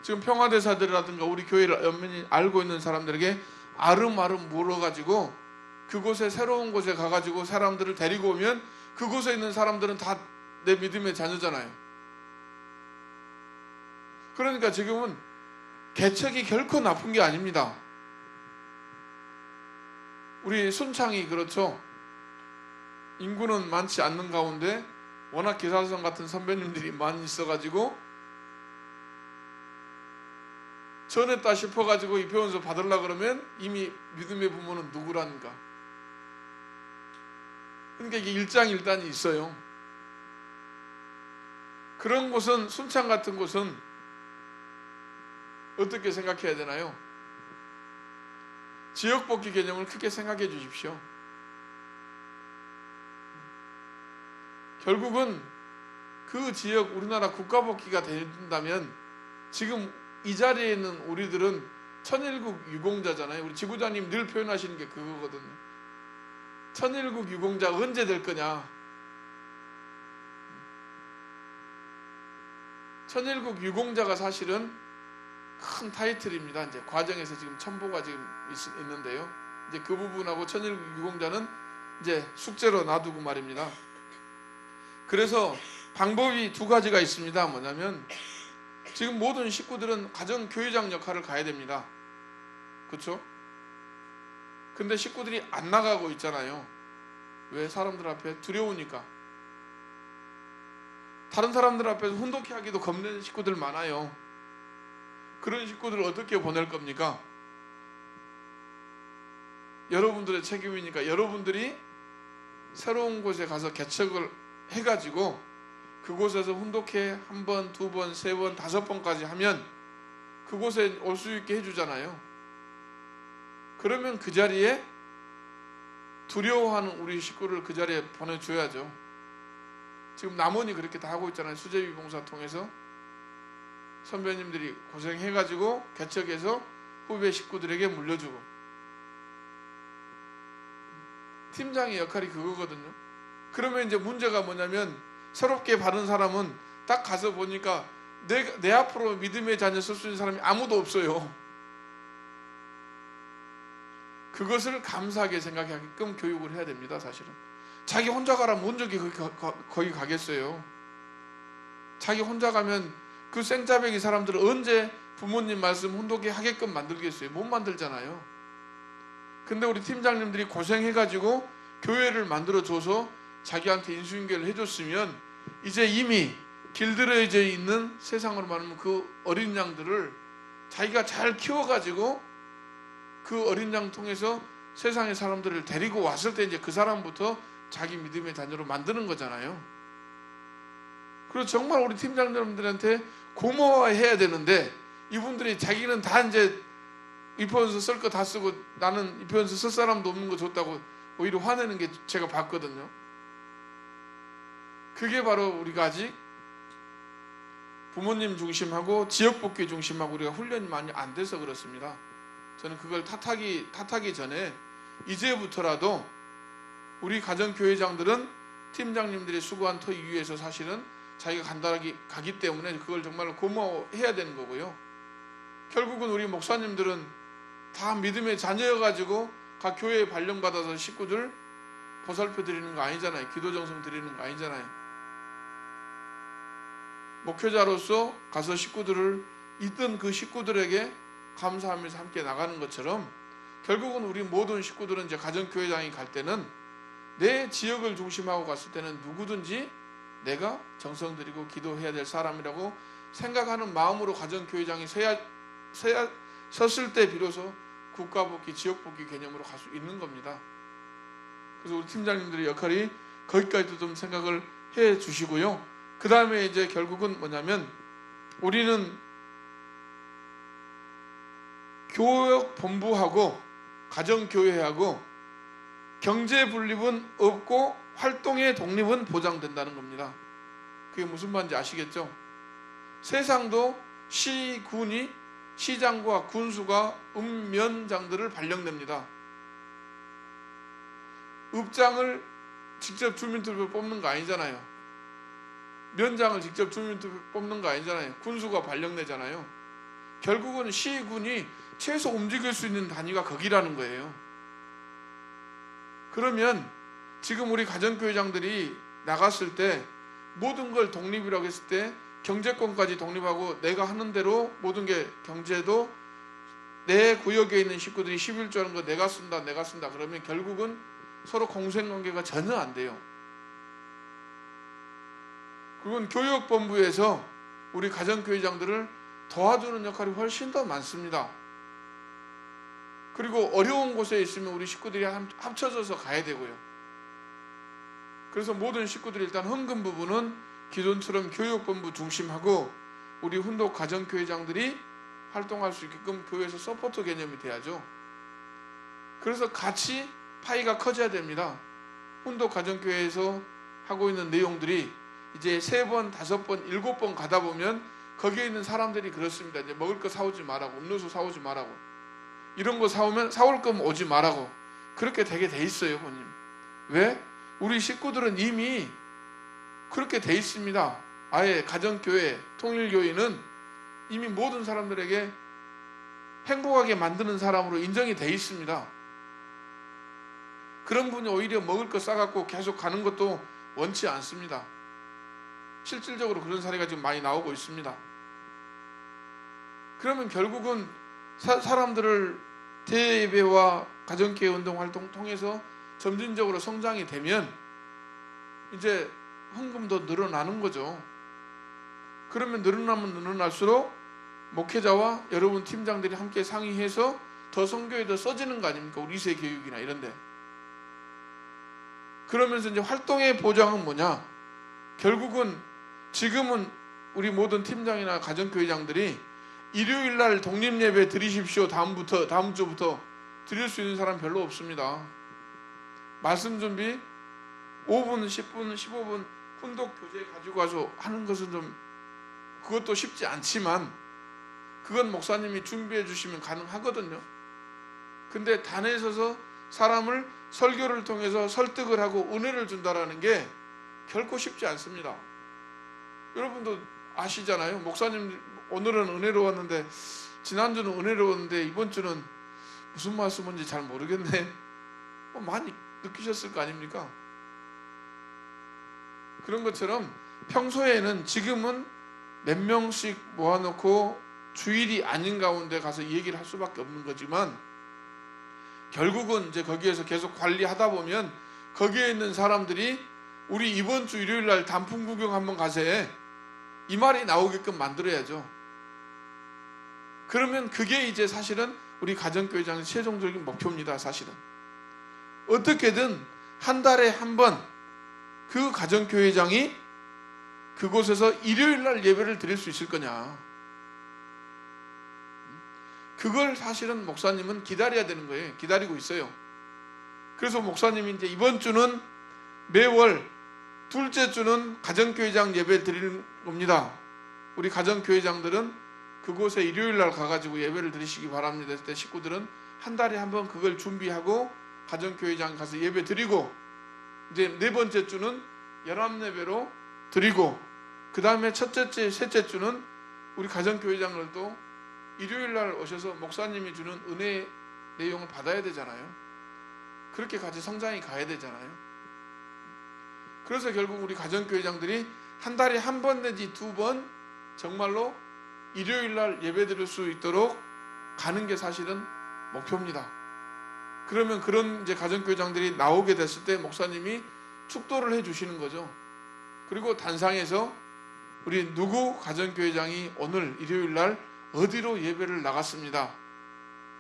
지금 평화대사들이라든가 우리 교회를 연면히 알고 있는 사람들에게 아름아름 물어가지고 그곳에 새로운 곳에 가가지고 사람들을 데리고 오면 그곳에 있는 사람들은 다 내 믿음의 자녀잖아요. 그러니까 지금은 개척이 결코 나쁜 게 아닙니다. 우리 순창이 그렇죠. 인구는 많지 않는 가운데 워낙 기사성 같은 선배님들이 많이 있어가지고 전했다 싶어가지고 이 배원서 받으려고 그러면 이미 믿음의 부모는 누구라는가. 그러니까 이게 일장일단이 있어요. 그런 곳은, 순창 같은 곳은 어떻게 생각해야 되나요? 지역복귀 개념을 크게 생각해 주십시오. 결국은 그 지역, 우리나라 국가복귀가 된다면 지금 이 자리에 있는 우리들은 천일국 유공자잖아요. 우리 지부장님 늘 표현하시는 게 그거거든요. 천일국 유공자 언제 될 거냐. 천일국 유공자가 사실은 큰 타이틀입니다. 이제 과정에서 지금 첨보가 지금 있는데요. 이제 그 부분하고 천일국 유공자는 이제 숙제로 놔두고 말입니다. 그래서 방법이 두 가지가 있습니다. 뭐냐면 지금 모든 식구들은 가정교회장 역할을 가야 됩니다. 그렇죠? 근데 식구들이 안 나가고 있잖아요. 왜? 사람들 앞에 두려우니까. 다른 사람들 앞에서 혼독해 하기도 겁내는 식구들 많아요. 그런 식구들을 어떻게 보낼 겁니까? 여러분들의 책임이니까 여러분들이 새로운 곳에 가서 개척을 해가지고 그곳에서 혼독해 한 번, 두 번, 세 번, 다섯 번까지 하면 그곳에 올 수 있게 해주잖아요. 그러면 그 자리에 두려워하는 우리 식구를 그 자리에 보내줘야죠. 지금 남원이 그렇게 다 하고 있잖아요. 수제비 봉사 통해서 선배님들이 고생해가지고 개척해서 후배 식구들에게 물려주고. 팀장의 역할이 그거거든요. 그러면 이제 문제가 뭐냐면 새롭게 받은 사람은 딱 가서 보니까 내 앞으로 믿음의 자녀 쓸 수 있는 사람이 아무도 없어요. 그것을 감사하게 생각하게끔 교육을 해야 됩니다. 사실은 자기 혼자 가라면 온전히 거기 가겠어요. 자기 혼자 가면 그 생짜배기 사람들을 언제 부모님 말씀 혼독에 하게끔 만들겠어요? 못 만들잖아요. 근데 우리 팀장님들이 고생해가지고 교회를 만들어줘서 자기한테 인수인계를 해줬으면 이제 이미 길들여져 있는, 세상으로 말하면 그 어린 양들을 자기가 잘 키워가지고 그 어린 양 통해서 세상의 사람들을 데리고 왔을 때 이제 그 사람부터 자기 믿음의 자녀로 만드는 거잖아요. 그리고 정말 우리 팀장님들한테 고마워해야 되는데 이분들이 자기는 다 이제 입혀서 쓸 거 다 쓰고 나는 입혀서 쓸 사람도 없는 거 줬다고 오히려 화내는 게 제가 봤거든요. 그게 바로 우리가 아직 부모님 중심하고 지역복귀 중심하고 우리가 훈련이 많이 안 돼서 그렇습니다. 저는 그걸 탓하기 전에 이제부터라도 우리 가정교회장들은 팀장님들이 수고한 터 위에서 사실은 자기가 간단하게 가기 때문에 그걸 정말 고마워해야 되는 거고요. 결국은 우리 목사님들은 다 믿음의 자녀여가지고 각 교회에 발령받아서 식구들 보살펴 드리는 거 아니잖아요. 기도 정성 드리는 거 아니잖아요. 목회자로서 가서 식구들을 있던 그 식구들에게 감사하면서 함께 나가는 것처럼 결국은 우리 모든 식구들은 이제 가정교회장이 갈 때는 내 지역을 중심하고 갔을 때는 누구든지 내가 정성 들이고 기도해야 될 사람이라고 생각하는 마음으로 가정교회장이 섰을 때 비로소 국가복귀, 지역복귀 개념으로 갈 수 있는 겁니다. 그래서 우리 팀장님들의 역할이 거기까지도 좀 생각을 해 주시고요. 그 다음에 이제 결국은 뭐냐면 우리는 교역본부하고 가정교회하고 경제 분립은 없고 활동의 독립은 보장된다는 겁니다. 그게 무슨 말인지 아시겠죠? 세상도 시군이 시장과 군수가 읍면장들을 발령냅니다. 읍장을 직접 주민투표 뽑는 거 아니잖아요. 면장을 직접 주민투표 뽑는 거 아니잖아요. 군수가 발령내잖아요. 결국은 시군이 최소 움직일 수 있는 단위가 거기라는 거예요. 그러면 지금 우리 가정교회장들이 나갔을 때 모든 걸 독립이라고 했을 때 경제권까지 독립하고 내가 하는 대로 모든 게 경제도 내 구역에 있는 식구들이 11조라는 거 내가 쓴다 그러면 결국은 서로 공생관계가 전혀 안 돼요. 그건 교육본부에서 우리 가정교회장들을 도와주는 역할이 훨씬 더 많습니다. 그리고 어려운 곳에 있으면 우리 식구들이 합쳐져서 가야 되고요. 그래서 모든 식구들이 일단 헌금 부분은 기존처럼 교육본부 중심하고 우리 훈독 가정교회장들이 활동할 수 있게끔 교회에서 서포트 개념이 돼야죠. 그래서 같이 파이가 커져야 됩니다. 훈독 가정교회에서 하고 있는 내용들이 이제 3번, 5번, 7번 가다 보면 거기에 있는 사람들이 그렇습니다. 이제 먹을 거 사오지 말라고, 음료수 사오지 말라고, 이런 거 사오면 사올 거면 오지 말라고 그렇게 되게 돼 있어요, 본님. 왜? 우리 식구들은 이미 그렇게 돼 있습니다. 아예 가정교회, 통일교회는 이미 모든 사람들에게 행복하게 만드는 사람으로 인정이 돼 있습니다. 그런 분이 오히려 먹을 거 싸갖고 계속 가는 것도 원치 않습니다. 실질적으로 그런 사례가 지금 많이 나오고 있습니다. 그러면 결국은 사람들을 대예배와 가정교회 운동 활동 통해서 점진적으로 성장이 되면 이제 헌금도 늘어나는 거죠. 그러면 늘어나면 늘어날수록 목회자와 여러분 팀장들이 함께 상의해서 더 선교에 더 써지는 거 아닙니까? 우리 2세 교육이나 이런데. 그러면서 이제 활동의 보장은 뭐냐? 결국은 지금은 우리 모든 팀장이나 가정교회장들이 일요일 날 독립예배 드리십시오. 다음 주부터 드릴 수 있는 사람 별로 없습니다. 말씀 준비 5분, 10분, 15분 훈독 교재 가지고 와서 하는 것은 좀 그것도 쉽지 않지만 그건 목사님이 준비해 주시면 가능하거든요. 근데 단에 서서 사람을 설교를 통해서 설득을 하고 은혜를 준다라는 게 결코 쉽지 않습니다. 여러분도 아시잖아요. 목사님 오늘은 은혜로웠는데 지난주는 은혜로웠는데 이번 주는 무슨 말씀인지 잘 모르겠네. 많이 느끼셨을 거 아닙니까? 그런 것처럼 평소에는 지금은 몇 명씩 모아놓고 주일이 아닌 가운데 가서 이 얘기를 할 수밖에 없는 거지만 결국은 이제 거기에서 계속 관리하다 보면 거기에 있는 사람들이 우리 이번 주 일요일 날 단풍 구경 한번 가세 이 말이 나오게끔 만들어야죠. 그러면 그게 이제 사실은 우리 가정교회장의 최종적인 목표입니다. 사실은 어떻게든 한 달에 한 번 그 가정교회장이 그곳에서 일요일 날 예배를 드릴 수 있을 거냐, 그걸 사실은 목사님은 기다려야 되는 거예요. 기다리고 있어요. 그래서 목사님이 이제 이번 주는 매월 둘째 주는 가정교회장 예배 드리는 겁니다. 우리 가정교회장들은 그곳에 일요일 날 가가지고 예배를 드리시기 바랍니다. 그때 식구들은 한 달에 한 번 그걸 준비하고 가정교회장 가서 예배 드리고 이제 4번째 주는 연합예배로 드리고 그 다음에 첫째 주, 셋째 주는 우리 가정교회장들도 일요일 날 오셔서 목사님이 주는 은혜 내용을 받아야 되잖아요. 그렇게 같이 성장이 가야 되잖아요. 그래서 결국 우리 가정교회장들이 한 달에 한 번 내지 2번 정말로 일요일 날 예배 드릴 수 있도록 가는 게 사실은 목표입니다. 그러면 그런 이제 가정교회장들이 나오게 됐을 때 목사님이 축도를 해 주시는 거죠. 그리고 단상에서 우리 누구 가정교회장이 오늘 일요일 날 어디로 예배를 나갔습니다.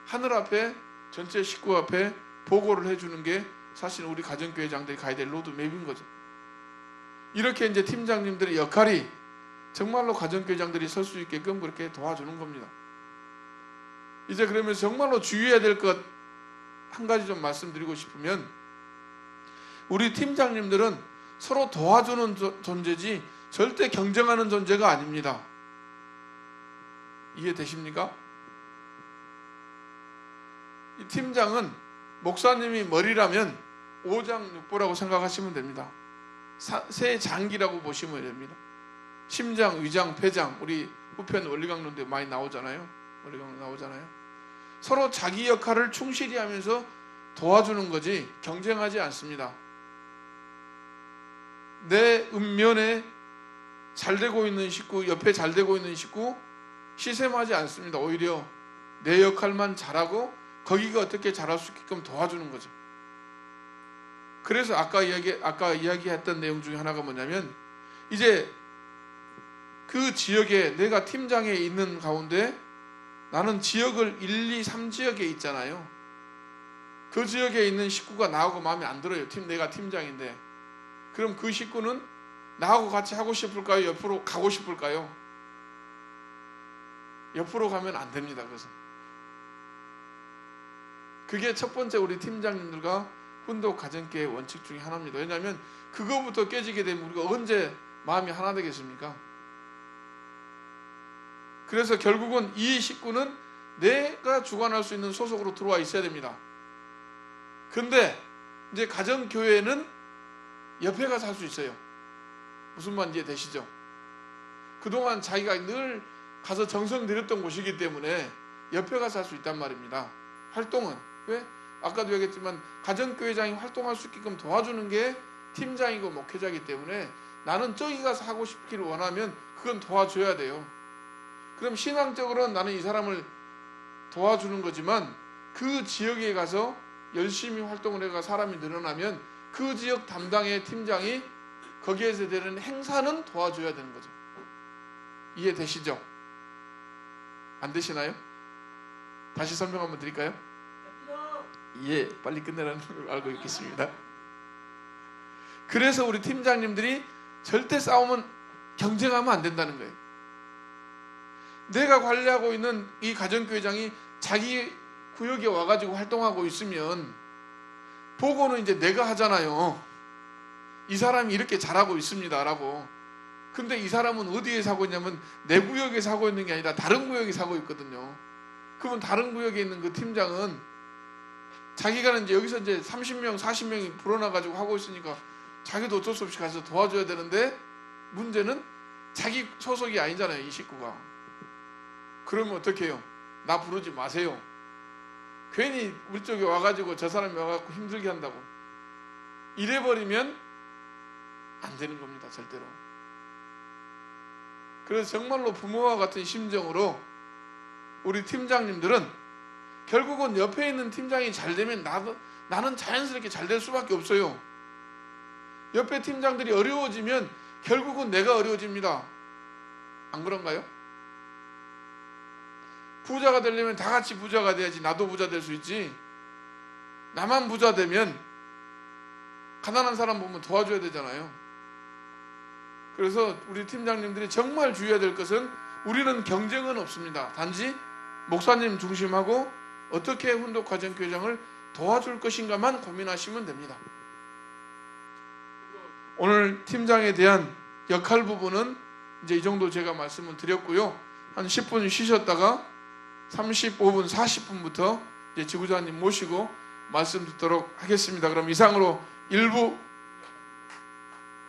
하늘 앞에 전체 식구 앞에 보고를 해주는 게 사실 우리 가정교회장들이 가야 될 로드맵인 거죠. 이렇게 이제 팀장님들의 역할이 정말로 가정교회장들이 설 수 있게끔 그렇게 도와주는 겁니다. 이제 그러면서 정말로 주의해야 될 것 한 가지 좀 말씀드리고 싶으면 우리 팀장님들은 서로 도와주는 존재지 절대 경쟁하는 존재가 아닙니다. 이해되십니까? 이 팀장은 목사님이 머리라면 5장 6보라고 생각하시면 됩니다. 세 장기라고 보시면 됩니다. 심장, 위장, 폐장, 우리 후편 원리강론도 많이 나오잖아요. 원리강론 나오잖아요. 서로 자기 역할을 충실히 하면서 도와주는 거지 경쟁하지 않습니다. 내 읍면에 잘 되고 있는 식구, 옆에 잘 되고 있는 식구 시샘하지 않습니다. 오히려 내 역할만 잘하고 거기가 어떻게 잘할 수 있게끔 도와주는 거죠. 그래서 아까 이야기했던 내용 중에 하나가 뭐냐면, 이제 그 지역에 내가 팀장에 있는 가운데 나는 지역을 1, 2, 3지역에 있잖아요. 그 지역에 있는 식구가 나하고 마음에 안 들어요. 내가 팀장인데. 그럼 그 식구는 나하고 같이 하고 싶을까요? 옆으로 가고 싶을까요? 옆으로 가면 안 됩니다. 그래서 그게 첫 번째 우리 팀장님들과 훈독 가정교회 원칙 중에 하나입니다. 왜냐하면 그거부터 깨지게 되면 우리가 언제 마음이 하나 되겠습니까? 그래서 결국은 이 식구는 내가 주관할 수 있는 소속으로 들어와 있어야 됩니다. 근데 이제 가정교회는 옆에 가서 할 수 있어요. 무슨 말인지 되시죠? 그동안 자기가 늘 가서 정성 들였던 곳이기 때문에 옆에 가서 할 수 있단 말입니다. 활동은 왜? 아까도 얘기했지만 가정교회장이 활동할 수 있게끔 도와주는 게 팀장이고 목회자이기 때문에 나는 저기 가서 하고 싶기를 원하면 그건 도와줘야 돼요. 그럼 신앙적으로는 나는 이 사람을 도와주는 거지만 그 지역에 가서 열심히 활동을 해가 사람이 늘어나면 그 지역 담당의 팀장이 거기에서 되는 행사는 도와줘야 되는 거죠. 이해되시죠? 안 되시나요? 다시 설명 한번 드릴까요? 예, 빨리 끝내라는 걸 알고 있겠습니다. 그래서 우리 팀장님들이 절대 싸우면 경쟁하면 안 된다는 거예요. 내가 관리하고 있는 이 가정교회장이 자기 구역에 와가지고 활동하고 있으면 보고는 이제 내가 하잖아요. 이 사람이 이렇게 잘하고 있습니다 라고. 근데 이 사람은 어디에 사고 있냐면 내 구역에 사고 있는 게 아니라 다른 구역에 사고 있거든요. 그러면 다른 구역에 있는 그 팀장은 자기가 이제 여기서 이제 30명 40명이 불어나가지고 하고 있으니까 자기도 어쩔 수 없이 가서 도와줘야 되는데, 문제는 자기 소속이 아니잖아요, 이 식구가. 그러면 어떻게 해요? 나 부르지 마세요. 괜히 우리 쪽에 와가지고 저 사람이 와가지고 힘들게 한다고 이래버리면 안 되는 겁니다, 절대로. 그래서 정말로 부모와 같은 심정으로 우리 팀장님들은 결국은 옆에 있는 팀장이 잘 되면 나는 자연스럽게 잘 될 수밖에 없어요. 옆에 팀장들이 어려워지면 결국은 내가 어려워집니다. 안 그런가요? 부자가 되려면 다 같이 부자가 돼야지 나도 부자 될 수 있지. 나만 부자 되면 가난한 사람 보면 도와줘야 되잖아요. 그래서 우리 팀장님들이 정말 주의해야 될 것은, 우리는 경쟁은 없습니다. 단지 목사님 중심하고 어떻게 훈독 가정교회장을 도와줄 것인가만 고민하시면 됩니다. 오늘 팀장에 대한 역할 부분은 이제 이 정도 제가 말씀을 드렸고요. 한 10분 쉬셨다가 35분, 40분부터 이제 지구자님 모시고 말씀 듣도록 하겠습니다. 그럼 이상으로 일부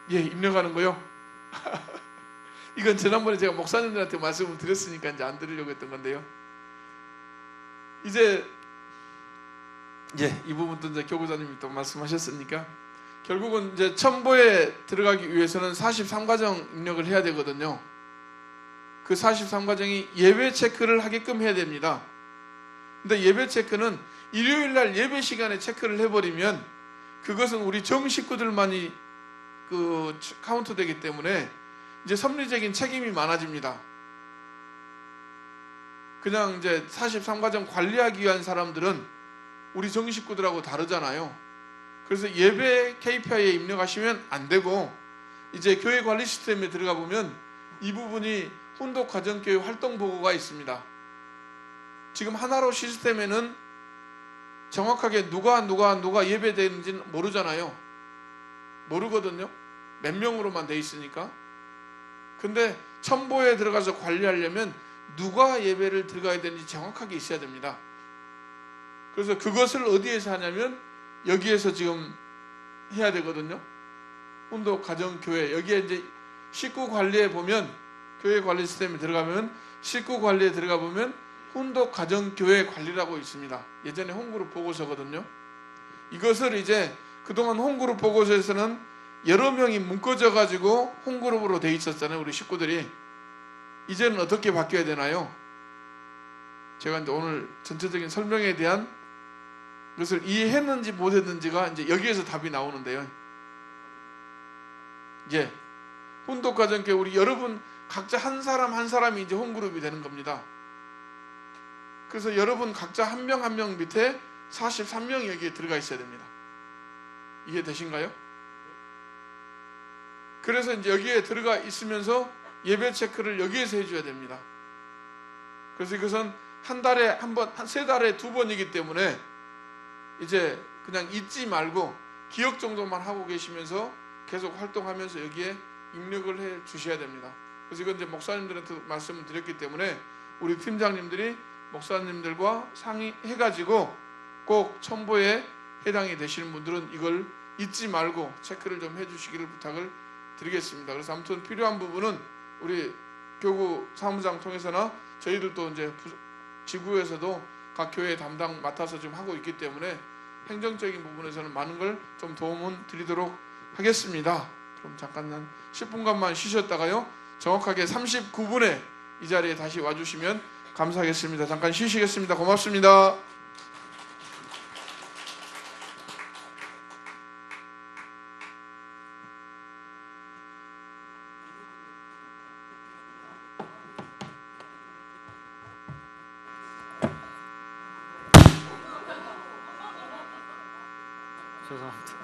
입력하는 거요. 이건 지난번에 제가 목사님들한테 말씀을 드렸으니까 이제 안 드리려고 했던 건데요. 이제 이 부분도 이제 교구자님이 또 말씀하셨으니까 결국은 이제 첨보에 들어가기 위해서는 43과정 입력을 해야 되거든요. 그 43과정이 예배 체크를 하게끔 해야 됩니다. 근데 예배 체크는 일요일날 예배 시간에 체크를 해버리면 그것은 우리 정식구들만이 그 카운트 되기 때문에 이제 섭리적인 책임이 많아집니다. 그냥 이제 43과정 관리하기 위한 사람들은 우리 정식구들하고 다르잖아요. 그래서 예배 KPI에 입력하시면 안 되고, 이제 교회 관리 시스템에 들어가 보면 이 부분이 훈독 가정교회 활동 보고가 있습니다. 지금 하나로 시스템에는 정확하게 누가 예배되는지는 모르잖아요. 모르거든요. 몇 명으로만 돼 있으니까. 근데 첨보에 들어가서 관리하려면 누가 예배를 들어가야 되는지 정확하게 있어야 됩니다. 그래서 그것을 어디에서 하냐면 여기에서 지금 해야 되거든요. 훈독 가정교회, 여기에 이제 식구 관리에 보면, 교회 관리 시스템에 들어가면 식구 관리에 들어가 보면 훈독 가정교회 관리라고 있습니다. 예전에 홈그룹 보고서거든요. 이것을 이제 그동안 홈그룹 보고서에서는 여러 명이 묶어져 가지고 홈그룹으로 돼 있었잖아요. 우리 식구들이. 이제는 어떻게 바뀌어야 되나요? 제가 이제 오늘 전체적인 설명에 대한 것을 이해했는지 못했는지가 이제 여기에서 답이 나오는데요. 예. 훈독가정교회 우리 여러분 각자 한 사람 한 사람이 이제 홈그룹이 되는 겁니다. 그래서 여러분 각자 한 명 한 명 밑에 43명이 여기에 들어가 있어야 됩니다. 이해되신가요? 그래서 이제 여기에 들어가 있으면서 예배 체크를 여기에서 해줘야 됩니다. 그래서 이것은 한 달에 한 번, 세 달에 두 번이기 때문에 이제 그냥 잊지 말고 기억 정도만 하고 계시면서 계속 활동하면서 여기에 입력을 해 주셔야 됩니다. 그래서 이건 이제 목사님들한테 말씀을 드렸기 때문에 우리 팀장님들이 목사님들과 상의해가지고 꼭 첨부에 해당이 되시는 분들은 이걸 잊지 말고 체크를 좀 해주시기를 부탁을 드리겠습니다. 그래서 아무튼 필요한 부분은 우리 교구 사무장 통해서나 저희들도 이제 지구에서도 각 교회 담당 맡아서 지금 하고 있기 때문에 행정적인 부분에서는 많은 걸 좀 도움은 드리도록 하겠습니다. 그럼 잠깐 한 10분간만 쉬셨다가요. 정확하게 39분에 이 자리에 다시 와주시면 감사하겠습니다. 잠깐 쉬시겠습니다. 고맙습니다. 죄송합니다.